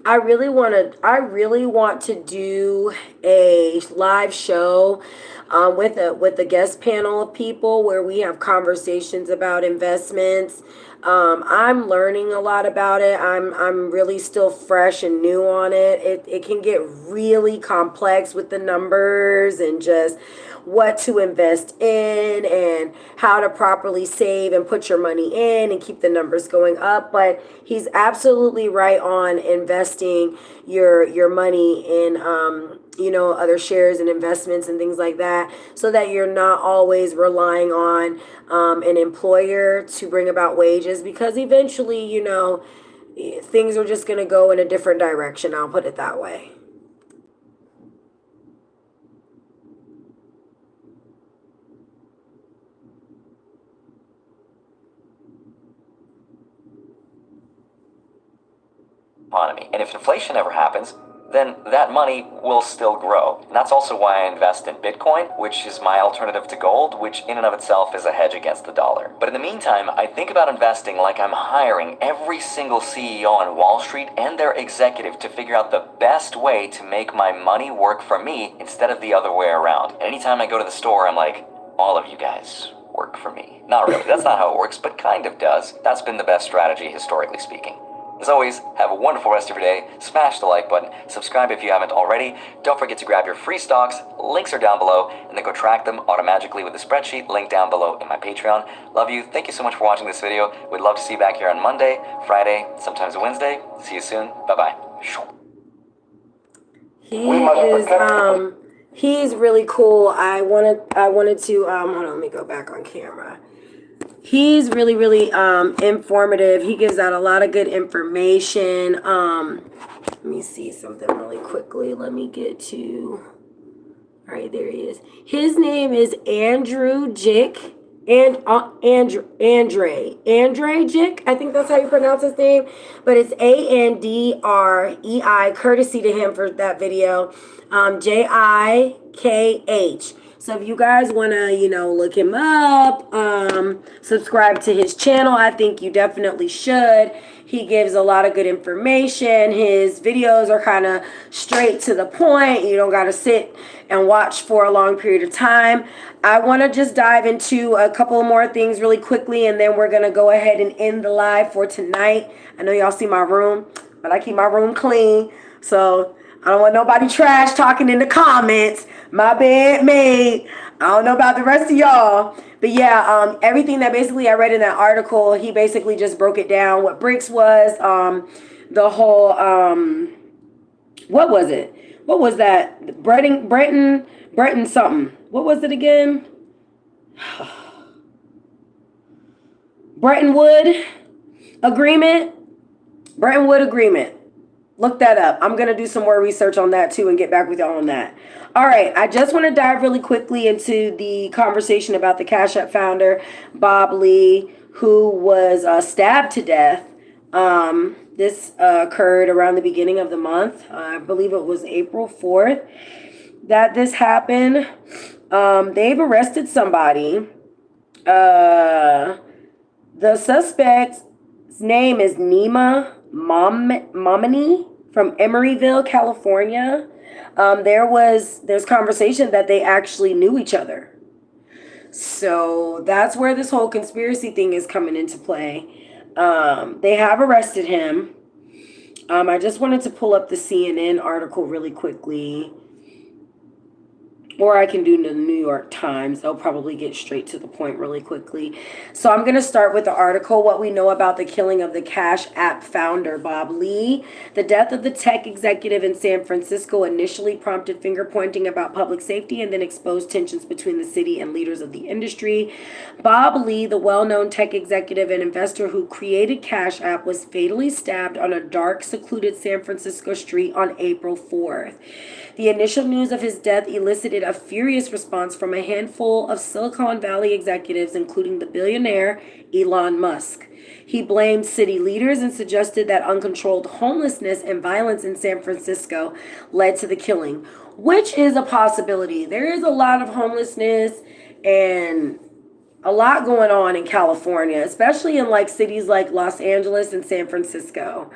I really want to do a live show with a guest panel of people where we have conversations about investments. I'm learning a lot about it. I'm really still fresh and new on it. It can get really complex with the numbers and just what to invest in and how to properly save and put your money in and keep the numbers going up. But he's absolutely right on investing your money in other shares and investments and things like that, so that you're not always relying on an employer to bring about wages, because eventually, things are just going to go in a different direction. I'll put it that way. Economy. And if inflation ever happens, then that money will still grow. And that's also why I invest in Bitcoin, which is my alternative to gold, which in and of itself is a hedge against the dollar. But in the meantime, I think about investing like I'm hiring every single CEO on Wall Street and their executive to figure out the best way to make my money work for me instead of the other way around. And anytime I go to the store, I'm like, all of you guys work for me. Not really, that's not how it works, but kind of does. That's been the best strategy, historically speaking. As always, have a wonderful rest of your day. Smash the like button. Subscribe if you haven't already. Don't forget to grab your free stocks. Links are down below. And then go track them automatically with the spreadsheet link down below in my Patreon. Love you. Thank you so much for watching this video. We'd love to see you back here on Monday, Friday, sometimes Wednesday. See you soon. Bye-bye. He's really cool. I wanted to hold on, let me go back on camera. He's really, really informative. He gives out a lot of good information. Let me see something really quickly. Let me get to, all right, there he is. His name is Andrew Jick. And Andre Jick, I think that's how you pronounce his name, but it's Andrei, courtesy to him for that video, Jikh. So if you guys want to, look him up, subscribe to his channel, I think you definitely should. He gives a lot of good information. His videos are kind of straight to the point. You don't got to sit and watch for a long period of time. I want to just dive into a couple more things really quickly, and then we're going to go ahead and end the live for tonight. I know y'all see my room, but I keep my room clean. So I don't want nobody trash talking in the comments. My bed made. I don't know about the rest of y'all. But yeah, everything that basically I read in that article, he basically just broke it down. What BRICS was, the whole, what was it? What was that? Bretton something. What was it again? Bretton Woods Agreement. Look that up. I'm going to do some more research on that too and get back with y'all on that. All right. I just want to dive really quickly into the conversation about the Cash App founder, Bob Lee, who was stabbed to death. This occurred around the beginning of the month. I believe it was April 4th that this happened. They've arrested somebody. The suspect's name is Nima Momini from Emeryville, California. There's conversation that they actually knew each other. So that's where this whole conspiracy thing is coming into play. They have arrested him. I just wanted to pull up the CNN article really quickly. Or I can do the New York Times. They'll probably get straight to the point really quickly. So I'm going to start with the article, what we know about the killing of the Cash App founder, Bob Lee. The death of the tech executive in San Francisco initially prompted finger-pointing about public safety and then exposed tensions between the city and leaders of the industry. Bob Lee, the well-known tech executive and investor who created Cash App, was fatally stabbed on a dark, secluded San Francisco street on April 4th. The initial news of his death elicited a furious response from a handful of Silicon Valley executives, including the billionaire Elon Musk. He blamed city leaders and suggested that uncontrolled homelessness and violence in San Francisco led to the killing, which is a possibility. There is a lot of homelessness and a lot going on in California, especially in like cities like Los Angeles and San Francisco.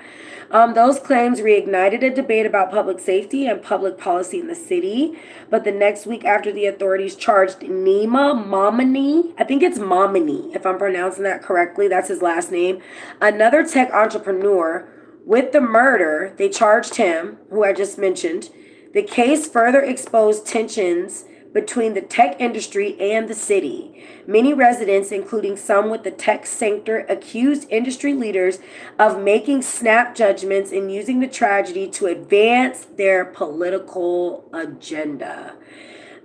Those claims reignited a debate about public safety and public policy in the city. But the next week after the authorities charged Nima Momini, I think it's Momini, if I'm pronouncing that correctly, that's his last name, another tech entrepreneur, with the murder, they charged him, who I just mentioned. The case further exposed tensions between the tech industry and the city. Many residents, including some with the tech sector, accused industry leaders of making snap judgments and using the tragedy to advance their political agenda.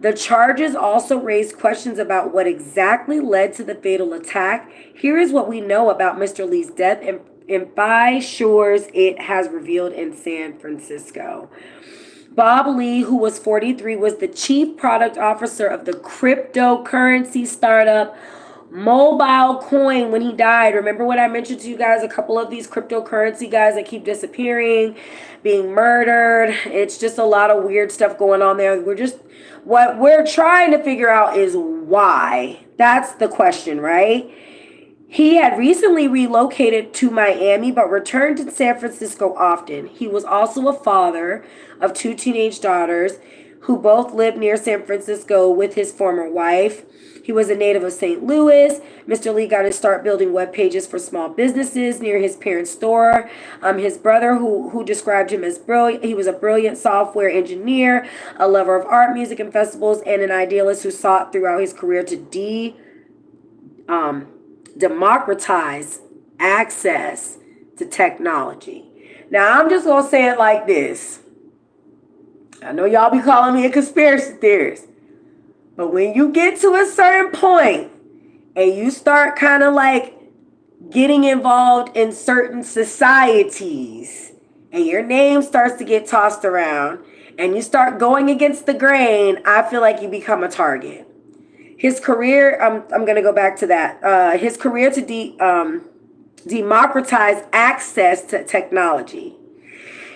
The charges also raised questions about what exactly led to the fatal attack. Here is what we know about Mr. Lee's death and by shores it has revealed in San Francisco. Bob Lee, who was 43, was the chief product officer of the cryptocurrency startup Mobile Coin when he died. Remember when I mentioned to you guys a couple of these cryptocurrency guys that keep disappearing, being murdered? It's just a lot of weird stuff going on there. What we're trying to figure out is why. That's the question, right? He had recently relocated to Miami, but returned to San Francisco often. He was also a father of 2 teenage daughters who both lived near San Francisco with his former wife. He was a native of St. Louis. Mr. Lee got his start building web pages for small businesses near his parents' store. His brother, who described him as brilliant, he was a brilliant software engineer, a lover of art, music, and festivals, and an idealist who sought throughout his career to democratize access to technology. Now, I'm just going to say it like this. I know y'all be calling me a conspiracy theorist, but when you get to a certain point and you start kind of like getting involved in certain societies and your name starts to get tossed around and you start going against the grain, I feel like you become a target. His career, I'm going to go back to that. His career to democratize access to technology.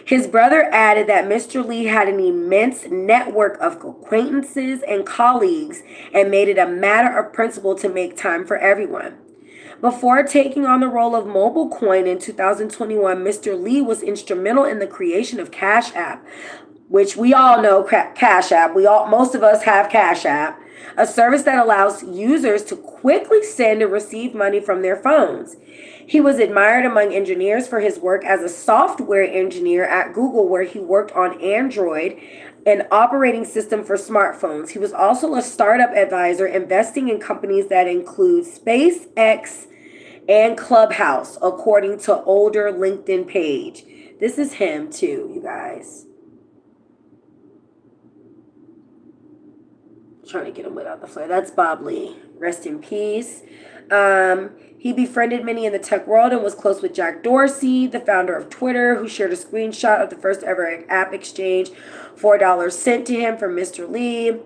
His brother added that Mr. Lee had an immense network of acquaintances and colleagues and made it a matter of principle to make time for everyone. Before taking on the role of MobileCoin in 2021, Mr. Lee was instrumental in the creation of Cash App, which we all know Cash App. Most of us have Cash App, a service that allows users to quickly send and receive money from their phones. He was admired among engineers for his work as a software engineer at Google, where he worked on Android, an operating system for smartphones. He was also a startup advisor, investing in companies that include SpaceX and Clubhouse, according to older LinkedIn page. This is him too, you guys. Trying to get him without the flare. That's Bob Lee. Rest in peace. He befriended many in the tech world and was close with Jack Dorsey, the founder of Twitter, who shared a screenshot of the first ever app exchange, $4 sent to him from Mr. Lee.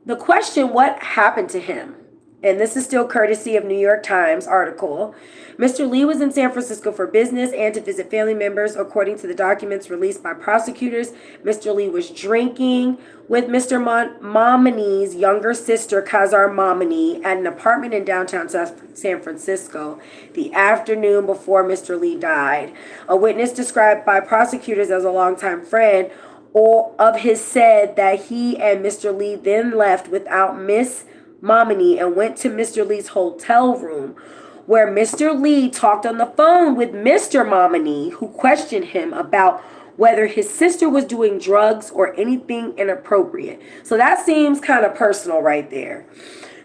The question, what happened to him? And this is still courtesy of New York Times article. Mr. Lee was in San Francisco for business and to visit family members. According to the documents released by prosecutors, Mr. Lee was drinking with Mr. Momini's younger sister, Kazar Momini, at an apartment in downtown San Francisco the afternoon before Mr. Lee died. A witness described by prosecutors as a longtime friend of his said that he and Mr. Lee then left without Miss Momini and went to Mr. Lee's hotel room, where Mr. Lee talked on the phone with Mr. Momini, who questioned him about whether his sister was doing drugs or anything inappropriate. So that seems kind of personal right there.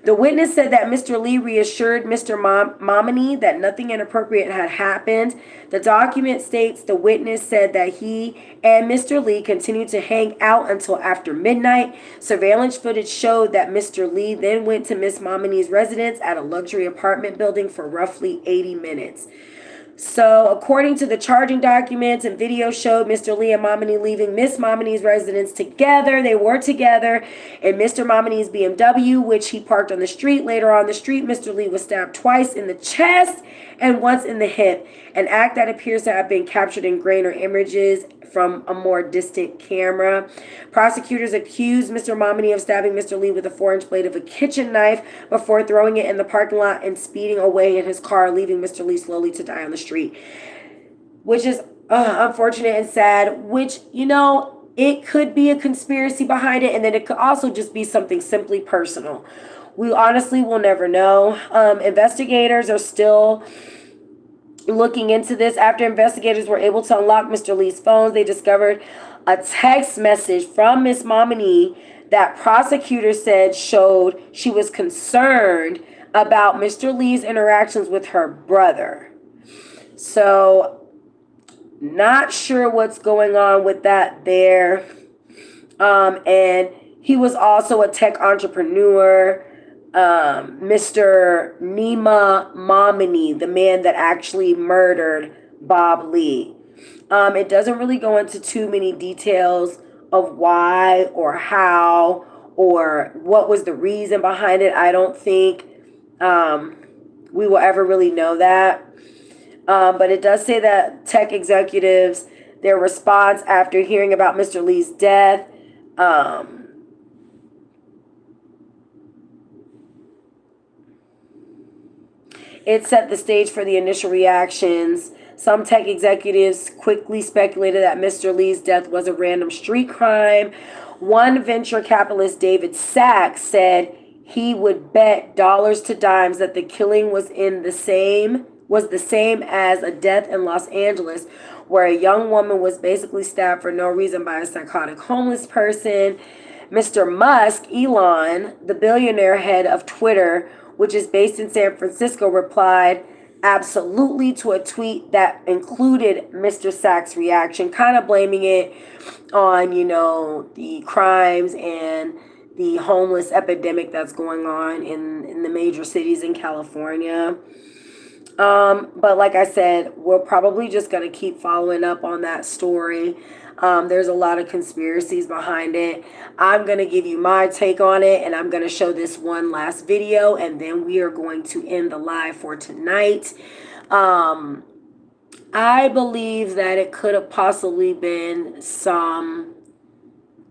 The witness said that Mr. Lee reassured Mr. Momini that nothing inappropriate had happened. The document states the witness said that he and Mr. Lee continued to hang out until after midnight. Surveillance footage showed that Mr. Lee then went to Miss Momini's residence at a luxury apartment building for roughly 80 minutes. So, according to the charging documents and video showed Mr. Lee and Momini leaving Miss Momini's residence together. They were together in Mr. Momini's BMW, which he parked on the street. Later on the street, Mr. Lee was stabbed twice in the chest and once in the hip, an act that appears to have been captured in grainer images from a more distant camera. Prosecutors accused Mr. Momini of stabbing Mr. Lee with a 4-inch blade of a kitchen knife before throwing it in the parking lot and speeding away in his car, leaving Mr. Lee slowly to die on the street. Which is unfortunate and sad, which, you know, it could be a conspiracy behind it, and then it could also just be something simply personal. We honestly will never know. Investigators are still looking into this. After investigators were able to unlock Mr. Lee's phones, they discovered a text message from Miss Momini that prosecutors said showed she was concerned about Mr. Lee's interactions with her brother. So, not sure what's going on with that there. And he was also a tech entrepreneur. Mr. Nima Momini, the man that actually murdered Bob Lee. It doesn't really go into too many details of why or how or what was the reason behind it. I don't think we will ever really know that. But it does say that tech executives, their response after hearing about Mr. Lee's death, it set the stage for the initial reactions. Some tech executives quickly speculated that Mr. Lee's death was a random street crime. One venture capitalist, David Sachs, said he would bet dollars to dimes that the killing was the same as a death in Los Angeles, where a young woman was basically stabbed for no reason by a psychotic homeless person. Mr. Musk, Elon, the billionaire head of Twitter, which is based in San Francisco, replied absolutely to a tweet that included Mr. Sachs' reaction, kind of blaming it on, the crimes and the homeless epidemic that's going on in the major cities in California. But like I said, we're probably just going to keep following up on that story. There's a lot of conspiracies behind it. I'm going to give you my take on it, and I'm going to show this one last video, and then we are going to end the live for tonight. I believe that it could have possibly been some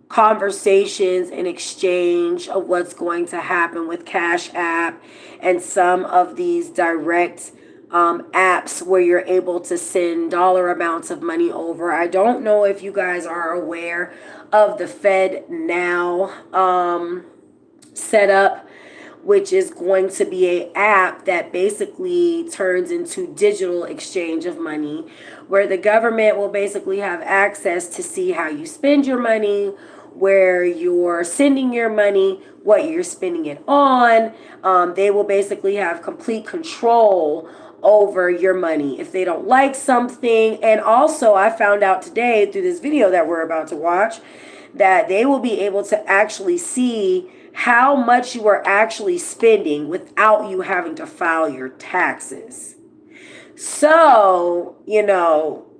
conversations in exchange of what's going to happen with Cash App and some of these direct apps where you're able to send dollar amounts of money over. I don't know if you guys are aware of the FedNow setup, which is going to be an app that basically turns into digital exchange of money, where the government will basically have access to see how you spend your money, where you're sending your money, what you're spending it on. They will basically have complete control over your money if they don't like something. And also, I found out today through this video that we're about to watch that they will be able to actually see how much you are actually spending without you having to file your taxes. So,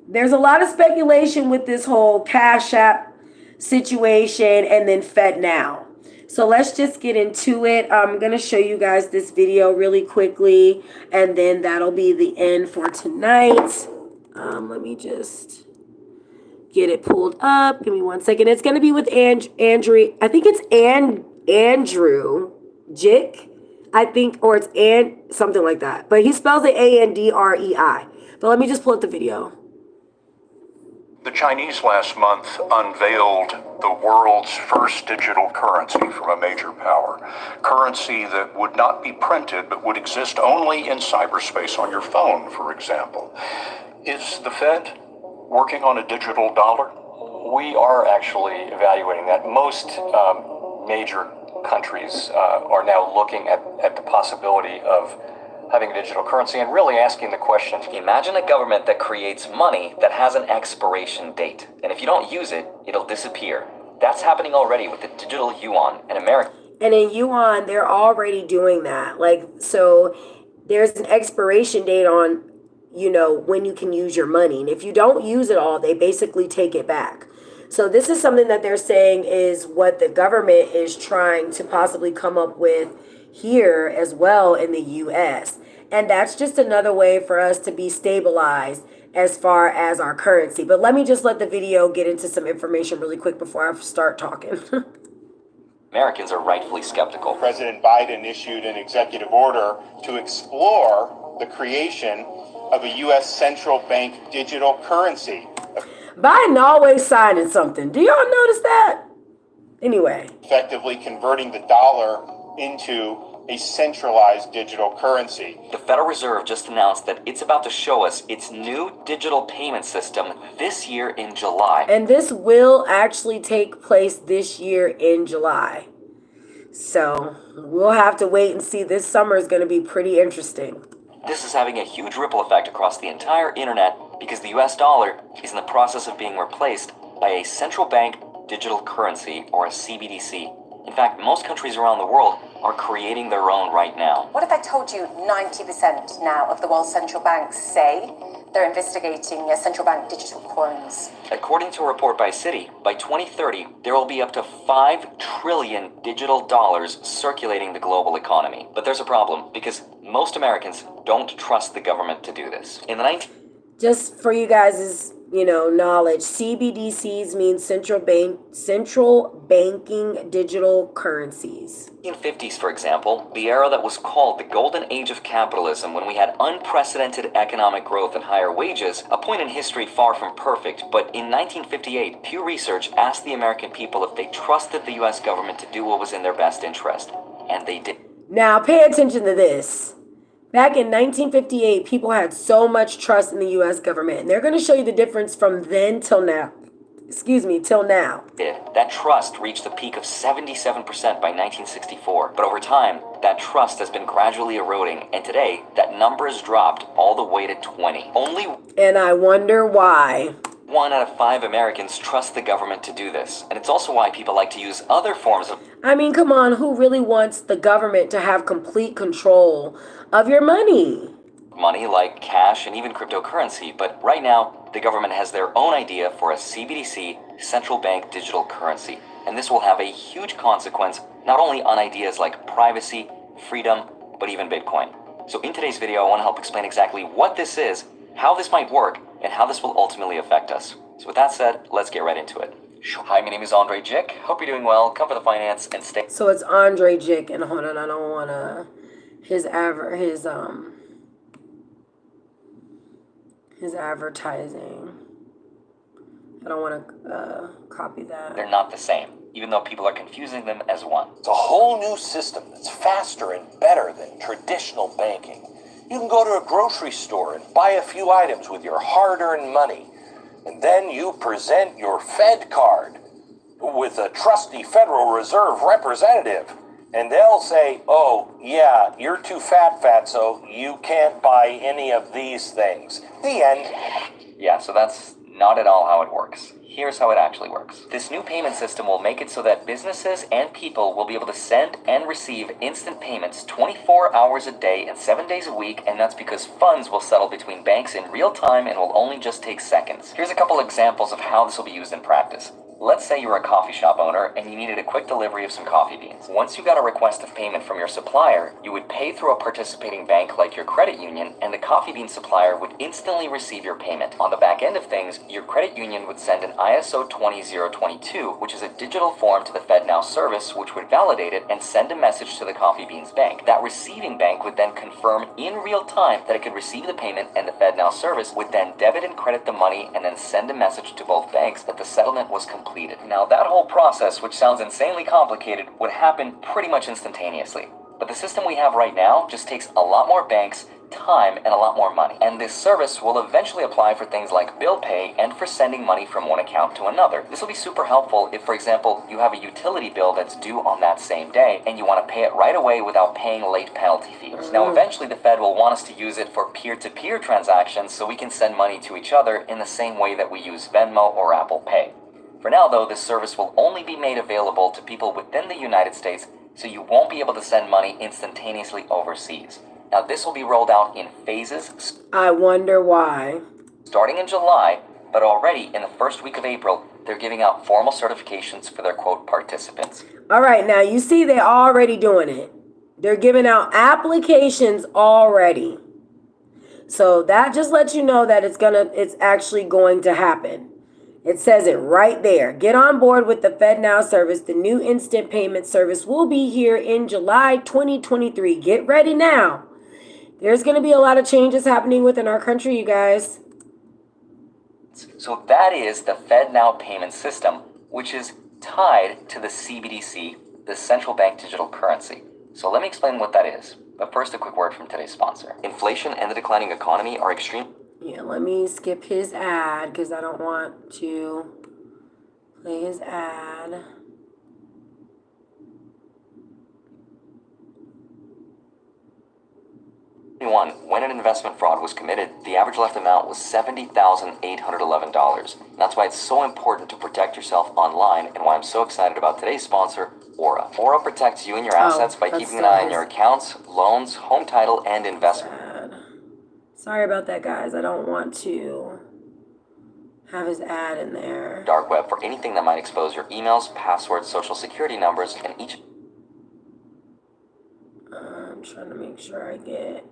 there's a lot of speculation with this whole Cash App situation and then FedNow. So let's just get into it. I'm going to show you guys this video really quickly, and then that'll be the end for tonight. Let me just get it pulled up. Give me 1 second. It's going to be with Andrew. I think it's Andrew Jick, I think, or it's something like that. But he spells it Andrei. But let me just pull up the video. The Chinese last month unveiled the world's first digital currency from a major power. Currency that would not be printed but would exist only in cyberspace on your phone, for example. Is the Fed working on a digital dollar? We are actually evaluating that. Most major countries are now looking at the possibility of having a digital currency and really asking the question. Imagine a government that creates money that has an expiration date. And if you don't use it, it'll disappear. That's happening already with the digital yuan in America. And in yuan, they're already doing that. So there's an expiration date on, when you can use your money. And if you don't use it all, they basically take it back. So this is something that they're saying is what the government is trying to possibly come up with here as well in the U.S. And that's just another way for us to be stabilized as far as our currency. But let me just let the video get into some information really quick before I start talking. Americans are rightfully skeptical. President Biden issued an executive order to explore the creation of a U.S. central bank digital currency. Biden always signing something. Do y'all notice that? Anyway. Effectively converting the dollar into a centralized digital currency. The Federal Reserve just announced that it's about to show us its new digital payment system this year in July. And this will actually take place this year in July. So we'll have to wait and see. This summer is going to be pretty interesting. This is having a huge ripple effect across the entire internet because the US dollar is in the process of being replaced by a central bank digital currency, or a CBDC. In fact, most countries around the world are creating their own right now. What if I told you 90% now of the world's central banks say they're investigating central bank digital coins? According to a report by Citi, by 2030, there will be up to 5 trillion digital dollars circulating the global economy. But there's a problem, because most Americans don't trust the government to do this. In the Just for you guys' knowledge, CBDCs mean central banking digital currencies. 1950s, for example, the era that was called the golden age of capitalism, when we had unprecedented economic growth and higher wages, a point in history far from perfect. But in 1958, Pew Research asked the American people if they trusted the US government to do what was in their best interest. and they did. Now, pay attention to this. Back in 1958, people had so much trust in the U.S. government. And they're going to show you the difference from then till now. Till now. That trust reached the peak of 77% by 1964. But over time, that trust has been gradually eroding. And today, that number has dropped all the way to 20. And I wonder why. 1 out of 5 Americans trust the government to do this. And it's also why people like to use other forms of... I mean, come on, who really wants the government to have complete control of your money? Money like cash and even cryptocurrency. But right now, the government has their own idea for a CBDC, central bank digital currency. And this will have a huge consequence, not only on ideas like privacy, freedom, but even Bitcoin. So in today's video, I want to help explain exactly what this is, how this might work, and how this will ultimately affect us. So with that said, let's get right into it. Hi, my name is Andre Jick. Hope you're doing well. Come for the finance and stay. So it's Andre Jick, and hold on, I don't want to... His advertising. I don't want to copy that. They're not the same, even though people are confusing them as one. It's a whole new system that's faster and better than traditional banking. You can go to a grocery store and buy a few items with your hard-earned money, and then you present your Fed card with a trusty Federal Reserve representative, and they'll say, oh, yeah, you're too fat, so you can't buy any of these things. The end. Yeah, so that's not at all how it works. Here's how it actually works. This new payment system will make it so that businesses and people will be able to send and receive instant payments 24 hours a day and 7 days a week, and that's because funds will settle between banks in real time and will only just take seconds. Here's a couple examples of how this will be used in practice. Let's say you're a coffee shop owner and you needed a quick delivery of some coffee beans. Once you got a request of payment from your supplier, you would pay through a participating bank like your credit union, and the coffee bean supplier would instantly receive your payment. On the back end of things, your credit union would send an ISO 20022, which is a digital form to the FedNow service, which would validate it and send a message to the coffee beans bank. That receiving bank would then confirm in real time that it could receive the payment, and the FedNow service would then debit and credit the money and then send a message to both banks that the settlement was completed. Now, that whole process, which sounds insanely complicated, would happen pretty much instantaneously. But the system we have right now just takes a lot more banks, time, and a lot more money. And this service will eventually apply for things like bill pay and for sending money from one account to another. This will be super helpful if, for example, you have a utility bill that's due on that same day and you want to pay it right away without paying late penalty fees. Now, eventually the Fed will want us to use it for peer-to-peer transactions so we can send money to each other in the same way that we use Venmo or Apple Pay. For now, though, this service will only be made available to people within the United States, so you won't be able to send money instantaneously overseas. Now, this will be rolled out in phases. I wonder why. Starting in July, but already in the first week of April, they're giving out formal certifications for their, quote, participants. All right, now you see they're already doing it. They're giving out applications already. So that just lets you know that it's actually going to happen. It says it right there. Get on board with the FedNow service. The new instant payment service will be here in July 2023. Get ready now. There's going to be a lot of changes happening within our country, you guys. So that is the FedNow payment system, which is tied to the CBDC, the central bank digital currency. So let me explain what that is. But first, a quick word from today's sponsor. Inflation and the declining economy are extreme. Yeah, let me skip his ad because I don't want to play his ad. When an investment fraud was committed, the average left amount was $70,811. That's why it's so important to protect yourself online, and why I'm so excited about today's sponsor, Aura. Aura protects you and your assets by keeping an eye on your accounts, loans, home title, and investment. Sorry about that, guys. I don't want to have his ad in there. Dark web for anything that might expose your emails, passwords, social security numbers, and each... I'm trying to make sure I get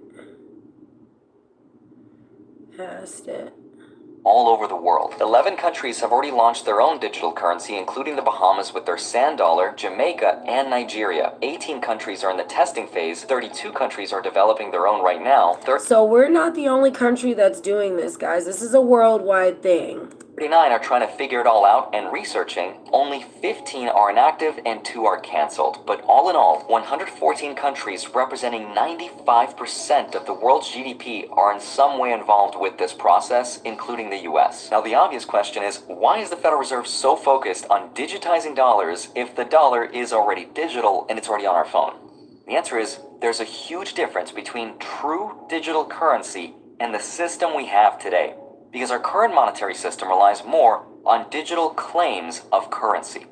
past it. All over the world. 11 countries have already launched their own digital currency, including the Bahamas with their sand dollar, Jamaica, and Nigeria. 18 countries are in the testing phase. 32 countries are developing their own right now. So we're not the only country that's doing this, guys. This is a worldwide thing. 39 are trying to figure it all out and researching. Only 15 are inactive and 2 are canceled. But all in all, 114 countries representing 95% of the world's GDP are in some way involved with this process, including the US. Now, the obvious question is, why is the Federal Reserve so focused on digitizing dollars if the dollar is already digital and it's already on our phone? The answer is, there's a huge difference between true digital currency and the system we have today, because our current monetary system relies more on digital claims of currency.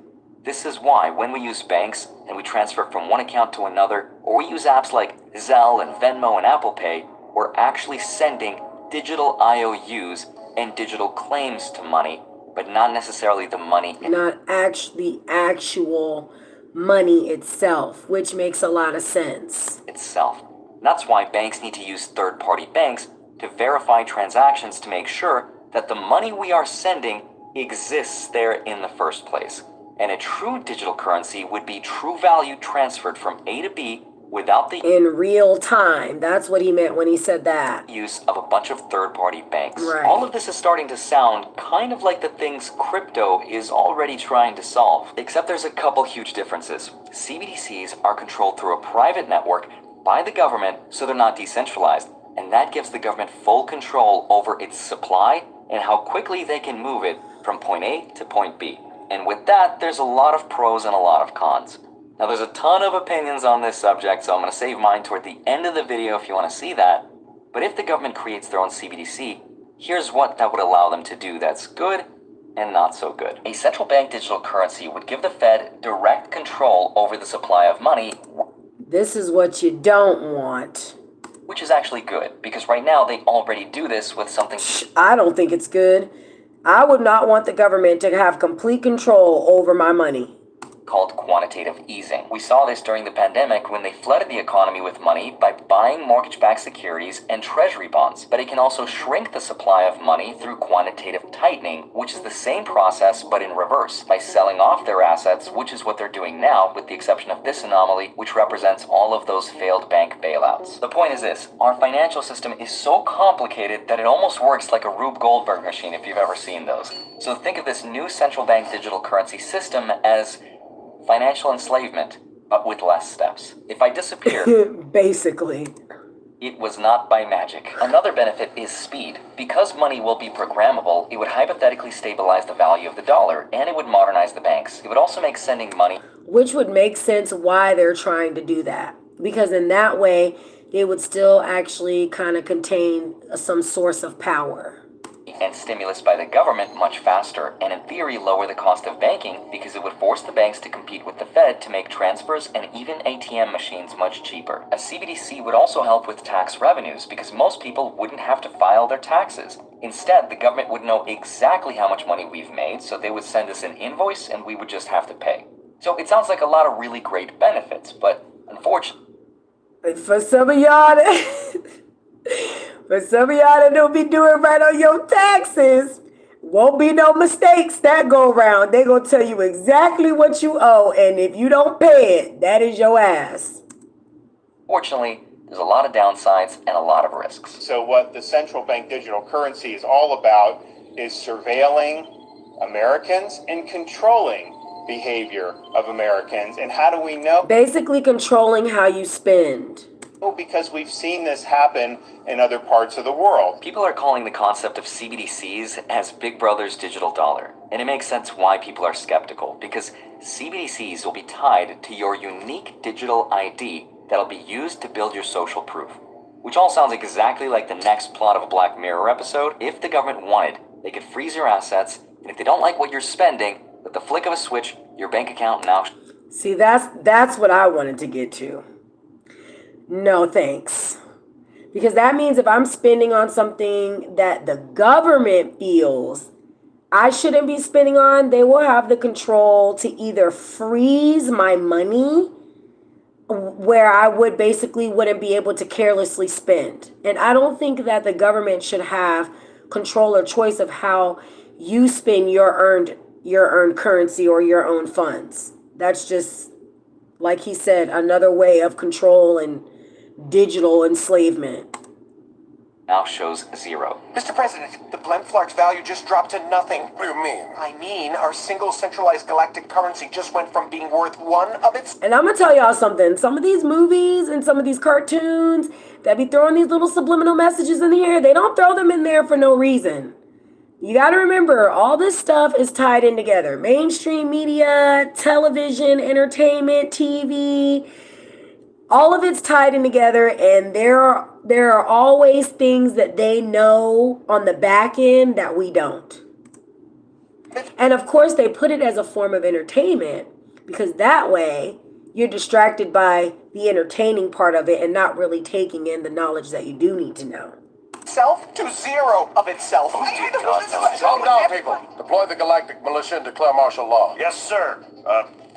This is why when we use banks and we transfer from one account to another, or we use apps like Zelle and Venmo and Apple Pay, we're actually sending digital IOUs and digital claims to money, but not necessarily the money. Not actually actual money itself, which makes a lot of sense. Itself. That's why banks need to use third-party banks to verify transactions to make sure that the money we are sending exists there in the first place. And a true digital currency would be true value transferred from A to B without the in real time. That's what he meant when he said that. Use of a bunch of third-party banks. Right. All of this is starting to sound kind of like the things crypto is already trying to solve, except there's a couple huge differences. CBDCs are controlled through a private network by the government, so they're not decentralized. And that gives the government full control over its supply and how quickly they can move it from point A to point B. And with that, there's a lot of pros and a lot of cons. Now, there's a ton of opinions on this subject, so I'm going to save mine toward the end of the video if you want to see that. But if the government creates their own CBDC, here's what that would allow them to do that's good and not so good. A central bank digital currency would give the Fed direct control over the supply of money. This is what you don't want. Which is actually good, because right now they already do this with something... I don't think it's good. I would not want the government to have complete control over my money. Called quantitative easing. We saw this during the pandemic when they flooded the economy with money by buying mortgage-backed securities and treasury bonds. But it can also shrink the supply of money through quantitative tightening, which is the same process but in reverse, by selling off their assets, which is what they're doing now, with the exception of this anomaly, which represents all of those failed bank bailouts. The point is this: our financial system is so complicated that it almost works like a Rube Goldberg machine, if you've ever seen those. So think of this new central bank digital currency system as financial enslavement, but with less steps. If I disappear... Basically. It was not by magic. Another benefit is speed. Because money will be programmable, it would hypothetically stabilize the value of the dollar, and it would modernize the banks. It would also make sending money... Which would make sense why they're trying to do that. Because in that way, it would still actually kind of contain some source of power. And stimulus by the government much faster, and in theory lower the cost of banking because it would force the banks to compete with the Fed to make transfers and even ATM machines much cheaper. A CBDC would also help with tax revenues because most people wouldn't have to file their taxes. Instead, the government would know exactly how much money we've made, so they would send us an invoice and we would just have to pay. So it sounds like a lot of really great benefits, but unfortunately... For some of y'all... For some of y'all that don't be doing right on your taxes, won't be no mistakes that go around. They gonna tell you exactly what you owe, and if you don't pay it, that is your ass. Fortunately, there's a lot of downsides and a lot of risks. So what the central bank digital currency is all about is surveilling Americans and controlling behavior of Americans. And how do we know? Basically controlling how you spend. Because we've seen this happen in other parts of the world. People are calling the concept of CBDCs as Big Brother's digital dollar. And it makes sense why people are skeptical, because CBDCs will be tied to your unique digital ID that'll be used to build your social proof. Which all sounds exactly like the next plot of a Black Mirror episode. If the government wanted, they could freeze your assets, and if they don't like what you're spending, with the flick of a switch, your bank account now... See, that's what I wanted to get to. No, thanks. Because that means if I'm spending on something that the government feels I shouldn't be spending on, they will have the control to either freeze my money where I wouldn't be able to carelessly spend. And I don't think that the government should have control or choice of how you spend your earned currency or your own funds. That's just, like he said, another way of control and digital enslavement. now shows zero. Mr. President, the Blemflark's value just dropped to nothing. What do you mean? I mean, our single centralized galactic currency just went from being worth one of its... And I'm gonna tell y'all something. Some of these movies and some of these cartoons that be throwing these little subliminal messages in here, they don't throw them in there for no reason. You gotta remember, all this stuff is tied in together. Mainstream media, television, entertainment, TV, all of it's tied in together, and there are always things that they know on the back end that we don't. And of course, they put it as a form of entertainment, because that way you're distracted by the entertaining part of it and not really taking in the knowledge that you do need to know. Self to zero of itself. Calm down, people. Deploy the Galactic Militia and declare martial law. Yes, sir.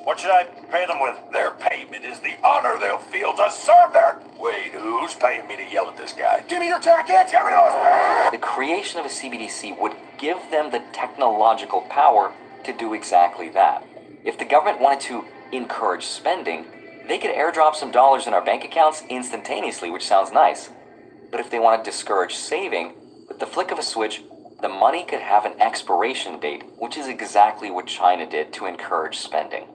What should I pay them with? Their payment is the honor they'll feel to serve their... Wait, who's paying me to yell at this guy? Give me your targets! Give me those! The creation of a CBDC would give them the technological power to do exactly that. If the government wanted to encourage spending, they could airdrop some dollars in our bank accounts instantaneously, which sounds nice. But if they want to discourage saving, with the flick of a switch, the money could have an expiration date, which is exactly what China did to encourage spending.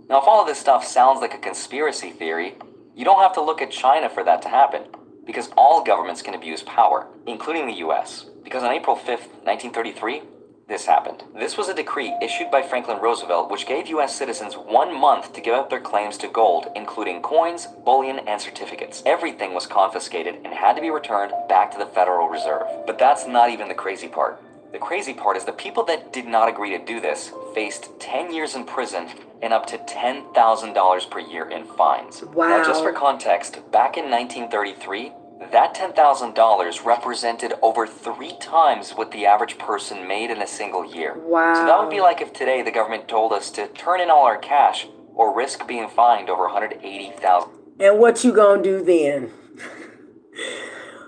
Now, if all of this stuff sounds like a conspiracy theory, you don't have to look at China for that to happen, because all governments can abuse power, including the US. Because on April 5th, 1933, this happened. This was a decree issued by Franklin Roosevelt which gave US citizens 1 month to give up their claims to gold, including coins, bullion, and certificates. Everything was confiscated and had to be returned back to the Federal Reserve. But that's not even the crazy part. The crazy part is the people that did not agree to do this faced 10 years in prison and up to $10,000 per year in fines. Wow. Now, just for context, back in 1933, that $10,000 represented over 3 times what the average person made in a single year. Wow. So that would be like if today the government told us to turn in all our cash or risk being fined over $180,000. And what you gonna do then?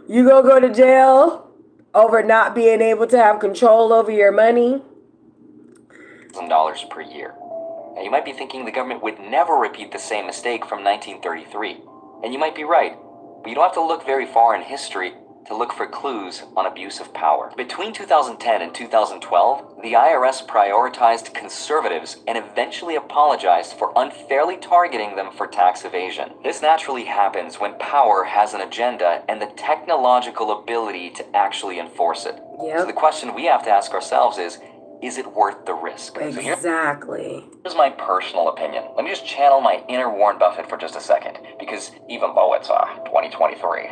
You gonna go to jail over not being able to have control over your money? Dollars per year. Now you might be thinking the government would never repeat the same mistake from 1933. And you might be right. But you don't have to look very far in history to look for clues on abuse of power. Between 2010 and 2012, the IRS prioritized conservatives and eventually apologized for unfairly targeting them for tax evasion. This naturally happens when power has an agenda and the technological ability to actually enforce it. Yep. So the question we have to ask ourselves is it worth the risk? Exactly. Here's my personal opinion. Let me just channel my inner Warren Buffett for just a second, because even though it's 2023,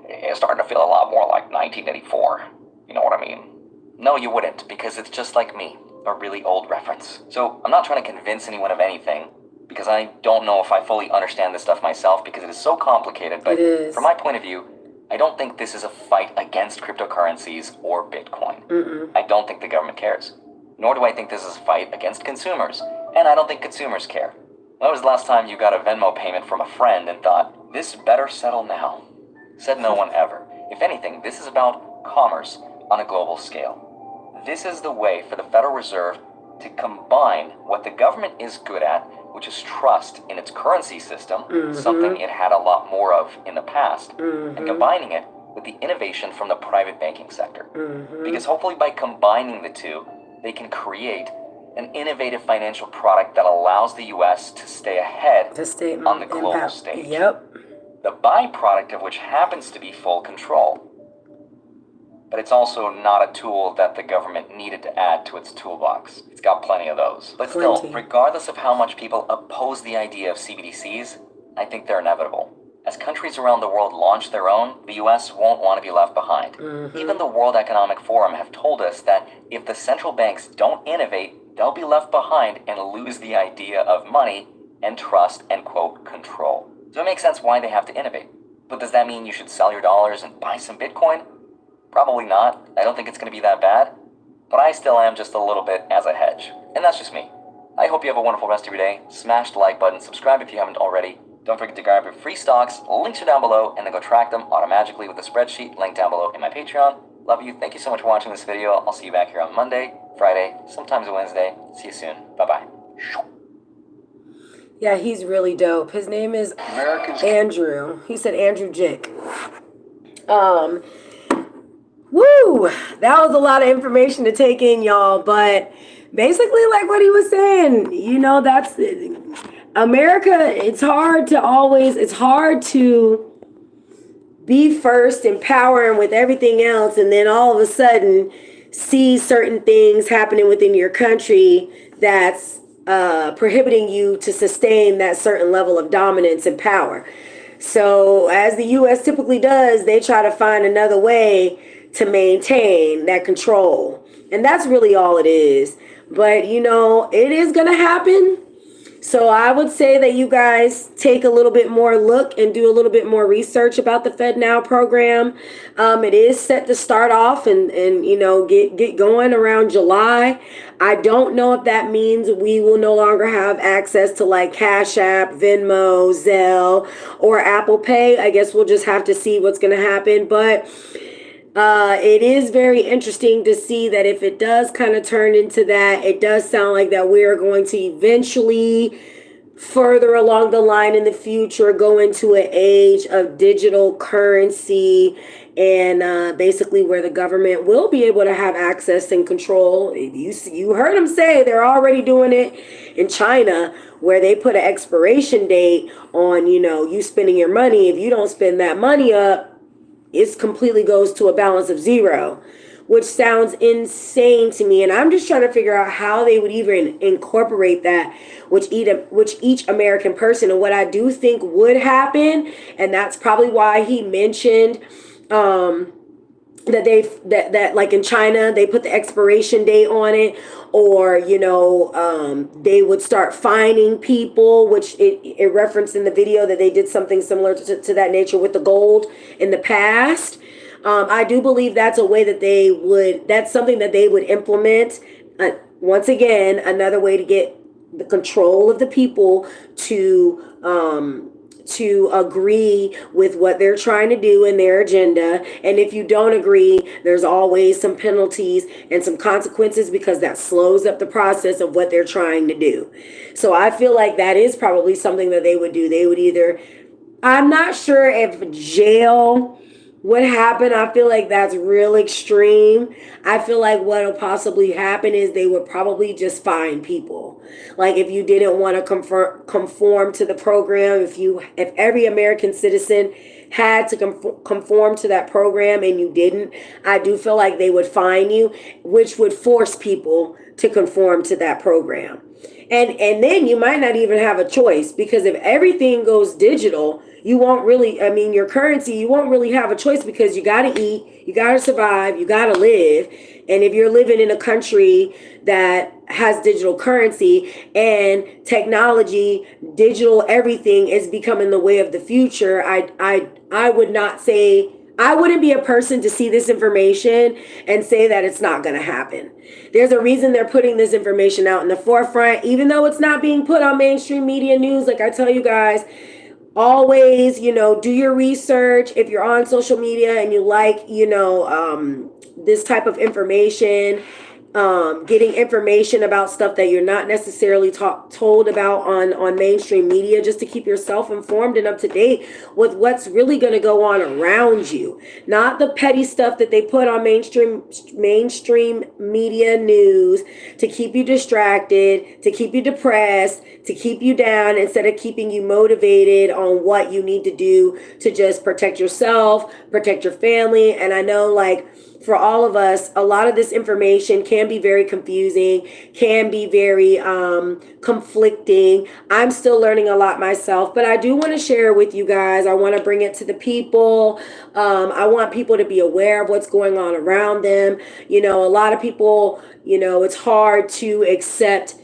it's starting to feel a lot more like 1984. You know what I mean? No, you wouldn't, because it's just like me, a really old reference. So I'm not trying to convince anyone of anything, because I don't know if I fully understand this stuff myself, because it is so complicated. But from my point of view, I don't think this is a fight against cryptocurrencies or Bitcoin. I don't think the government cares. Nor do I think this is a fight against consumers. And I don't think consumers care. When was the last time you got a Venmo payment from a friend and thought, this better settle now? Said no one ever. If anything, this is about commerce on a global scale. This is the way for the Federal Reserve to combine what the government is good at, which is trust in its currency system, something it had a lot more of in the past, and combining it with the innovation from the private banking sector. Because hopefully by combining the two, they can create an innovative financial product that allows the U.S. to stay ahead on the global stage. Yep. The byproduct of which happens to be full control. But it's also not a tool that the government needed to add to its toolbox. It's got plenty of those. But still, regardless of how much people oppose the idea of CBDCs, I think they're inevitable. As countries around the world launch their own, the US won't want to be left behind. Even the World Economic Forum have told us that if the central banks don't innovate, they'll be left behind and lose the idea of money and trust and, quote, control. So it makes sense why they have to innovate. But does that mean you should sell your dollars and buy some Bitcoin? Probably not. I don't think it's going to be that bad. But I still am just a little bit as a hedge. And that's just me. I hope you have a wonderful rest of your day. Smash the like button, subscribe if you haven't already. Don't forget to grab your free stocks, links are down below, and then go track them automatically with the spreadsheet linked down below in my Patreon. Love you. Thank you so much for watching this video. I'll see you back here on Monday, Friday, sometimes Wednesday. See you soon. Bye-bye. Yeah, he's really dope. His name is Andrew. He said Andrew Jick. Woo! That was a lot of information to take in, y'all. But basically, like what he was saying, you know, that's America. It's hard to be first in power and with everything else, and then all of a sudden see certain things happening within your country that's prohibiting you to sustain that certain level of dominance and power. So as the U.S. typically does, they try to find another way to maintain that control. And that's really all it is. But, you know, it is going to happen. So I would say that you guys take a little bit more look and do a little bit more research about the FedNow program. It is set to start off and you know, get going around July. I don't know if that means we will no longer have access to like Cash App, Venmo, Zelle, or Apple Pay. I guess we'll just have to see what's going to happen. But it is very interesting to see that if it does kind of turn into that, it does sound like that we are going to eventually further along the line in the future go into an age of digital currency and basically where the government will be able to have access and control. You heard them say they're already doing it in China, where they put an expiration date on, you know, you spending your money. If you don't spend that money up, it completely goes to a balance of zero, which sounds insane to me. And I'm just trying to figure out how they would even incorporate that, which each American person. And what I do think would happen, and that's probably why he mentioned that like in China, they put the expiration date on it, or, you know, they would start fining people, which it referenced in the video that they did something similar to that nature with the gold in the past. I do believe that's a way that that's something that they would implement. Once again, another way to get the control of the people to agree with what they're trying to do in their agenda. And if you don't agree, there's always some penalties and some consequences, because that slows up the process of what they're trying to do. So I feel like that is probably something that they would do. They would either, I'm not sure if jail would happen. I feel like that's real extreme. I feel like what will possibly happen is they would probably just fine people. Like if you didn't want to conform to the program, if every American citizen had to conform to that program and you didn't, I do feel like they would fine you, which would force people to conform to that program. And then you might not even have a choice, because if everything goes digital, you won't really, your currency, you won't really have a choice, because you got to eat, you got to survive, you got to live. And if you're living in a country that has digital currency and technology, digital everything is becoming the way of the future, I would not say, I wouldn't be a person to see this information and say that it's not going to happen. There's a reason they're putting this information out in the forefront, even though it's not being put on mainstream media news. Like I tell you guys, always, do your research. If you're on social media and you like, this type of information, getting information about stuff that you're not necessarily told about on mainstream media, just to keep yourself informed and up to date with what's really going to go on around you. Not the petty stuff that they put on mainstream media news to keep you distracted, to keep you depressed, to keep you down, instead of keeping you motivated on what you need to do to just protect yourself, protect your family. And I know, like, for all of us, a lot of this information can be very confusing, can be very conflicting. I'm still learning a lot myself, but I do want to share with you guys. I want to bring it to the people. I want people to be aware of what's going on around them. A lot of people, it's hard to accept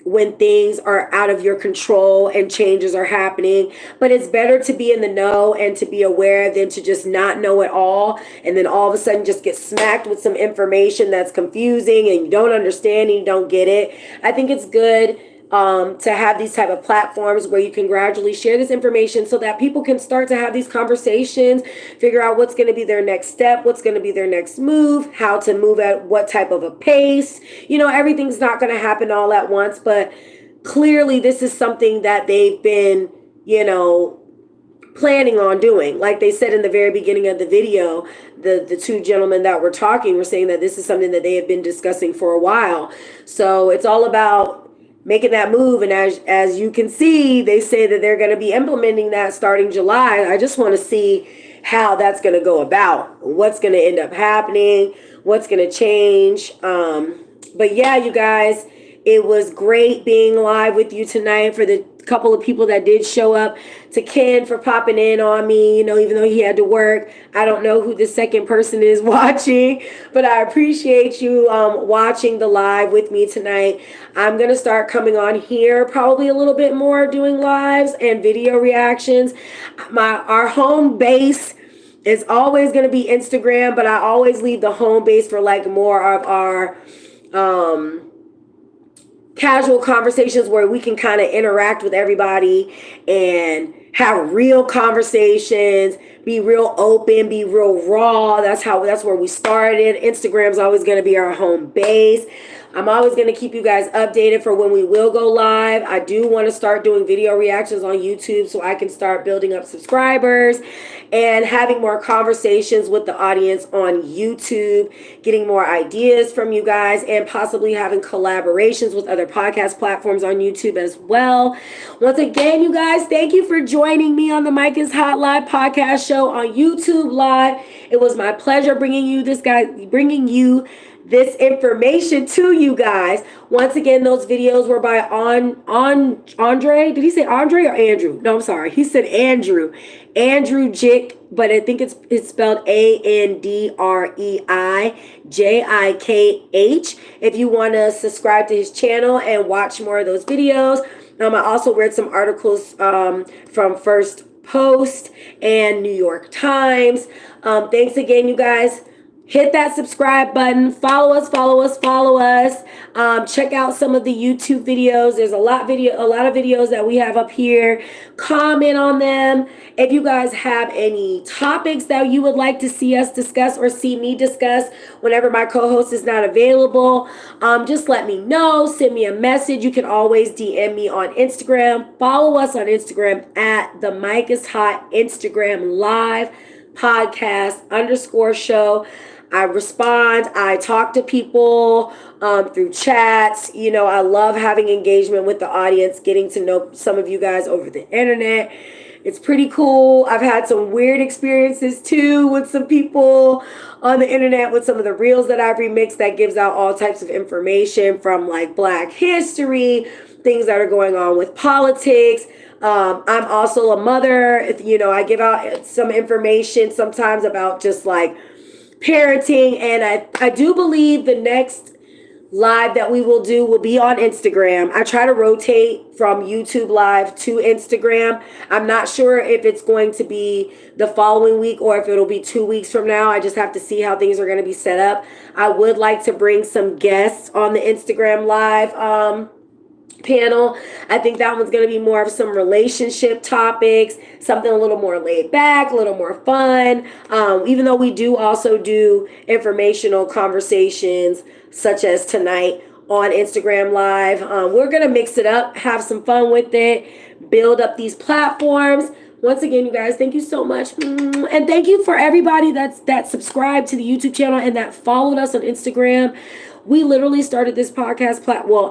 when things are out of your control and changes are happening. But it's better to be in the know and to be aware than to just not know at all, and then all of a sudden just get smacked with some information that's confusing and you don't understand and you don't get it. I think it's good to have these type of platforms where you can gradually share this information so that people can start to have these conversations, figure out what's going to be their next step, what's going to be their next move, how to move at what type of a pace. Everything's not going to happen all at once, but clearly this is something that they've been, planning on doing. Like they said in the very beginning of the video, the two gentlemen that were talking were saying that this is something that they have been discussing for a while. So it's all about making that move. And as you can see, they say that they're going to be implementing that starting July. I just want to see how that's going to go about, what's going to end up happening, what's going to change. But yeah, you guys, it was great being live with you tonight. For the couple of people that did show up, to Ken for popping in on me, you know, even though he had to work. I don't know who the second person is watching, but I appreciate you watching the live with me tonight. I'm going to start coming on here probably a little bit more, doing lives and video reactions. Our home base is always going to be Instagram, but I always leave the home base for like more of our casual conversations where we can kind of interact with everybody and have real conversations, be real open, be real raw. That's where we started. Instagram's always going to be our home base. I'm always going to keep you guys updated for when we will go live. I do want to start doing video reactions on YouTube so I can start building up subscribers and having more conversations with the audience on YouTube, getting more ideas from you guys, and possibly having collaborations with other podcast platforms on YouTube as well. Once again, you guys, thank you for joining me on the Mike is Hot Live podcast show on YouTube Live. It was my pleasure bringing you this information to you guys. Once again, those videos were by Andre. Did he say Andre or Andrew? No, I'm sorry. He said Andrew. Andrew Jick, but I think it's spelled ANDREIJIKH. If you want to subscribe to his channel and watch more of those videos. I also read some articles from First Post and New York Times. Thanks again, you guys. Hit that subscribe button. Follow us. Check out some of the YouTube videos. There's a lot of videos that we have up here. Comment on them. If you guys have any topics that you would like to see us discuss or see me discuss whenever my co-host is not available, just let me know. Send me a message. You can always DM me on Instagram. Follow us on Instagram at the Mike is Hot Instagram Live podcast _show. I respond. I talk to people through chats. You know, I love having engagement with the audience, getting to know some of you guys over the internet. It's pretty cool. I've had some weird experiences too with some people on the internet with some of the reels that I've remixed that gives out all types of information from like Black history, things that are going on with politics. I'm also a mother. You know, I give out some information sometimes about just like parenting, and I do believe the next live that we will do will be on Instagram. I try to rotate from YouTube Live to Instagram. I'm not sure if it's going to be the following week or if it'll be 2 weeks from now. I just have to see how things are going to be set up. I would like to bring some guests on the Instagram Live panel. I think that one's going to be more of some relationship topics, something a little more laid back, a little more fun. Even though we do also do informational conversations such as tonight on Instagram Live. We're going to mix it up, have some fun with it, build up these platforms. Once again, you guys, thank you so much. And thank you for everybody that subscribed to the YouTube channel and that followed us on Instagram. We literally started this podcast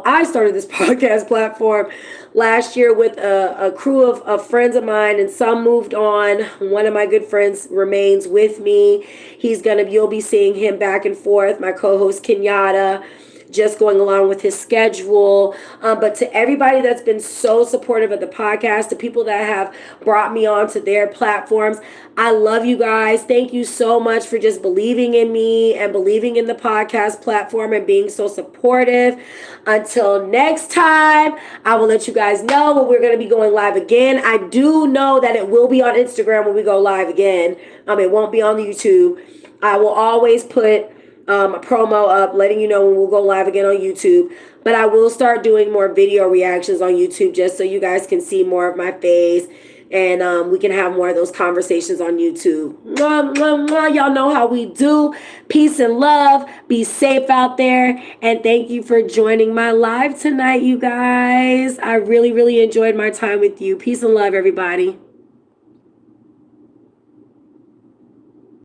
I started this podcast platform last year with a crew of friends of mine, and some moved on. One of my good friends remains with me. You'll be seeing him back and forth. My co-host Kenyatta, just going along with his schedule. But to everybody that's been so supportive of the podcast, to people that have brought me onto their platforms, I love you guys. Thank you so much for just believing in me and believing in the podcast platform and being so supportive. Until next time, I will let you guys know when we're going to be going live again. I do know that it will be on Instagram when we go live again. It won't be on YouTube. I will always put a promo up letting you know when we'll go live again on YouTube, but I will start doing more video reactions on YouTube just so you guys can see more of my face and we can have more of those conversations on YouTube. Mwah, mwah, mwah. Y'all know how we do. Peace and love. Be safe out there, and thank you for joining my live tonight, you guys. I really enjoyed my time with you. Peace and love, everybody.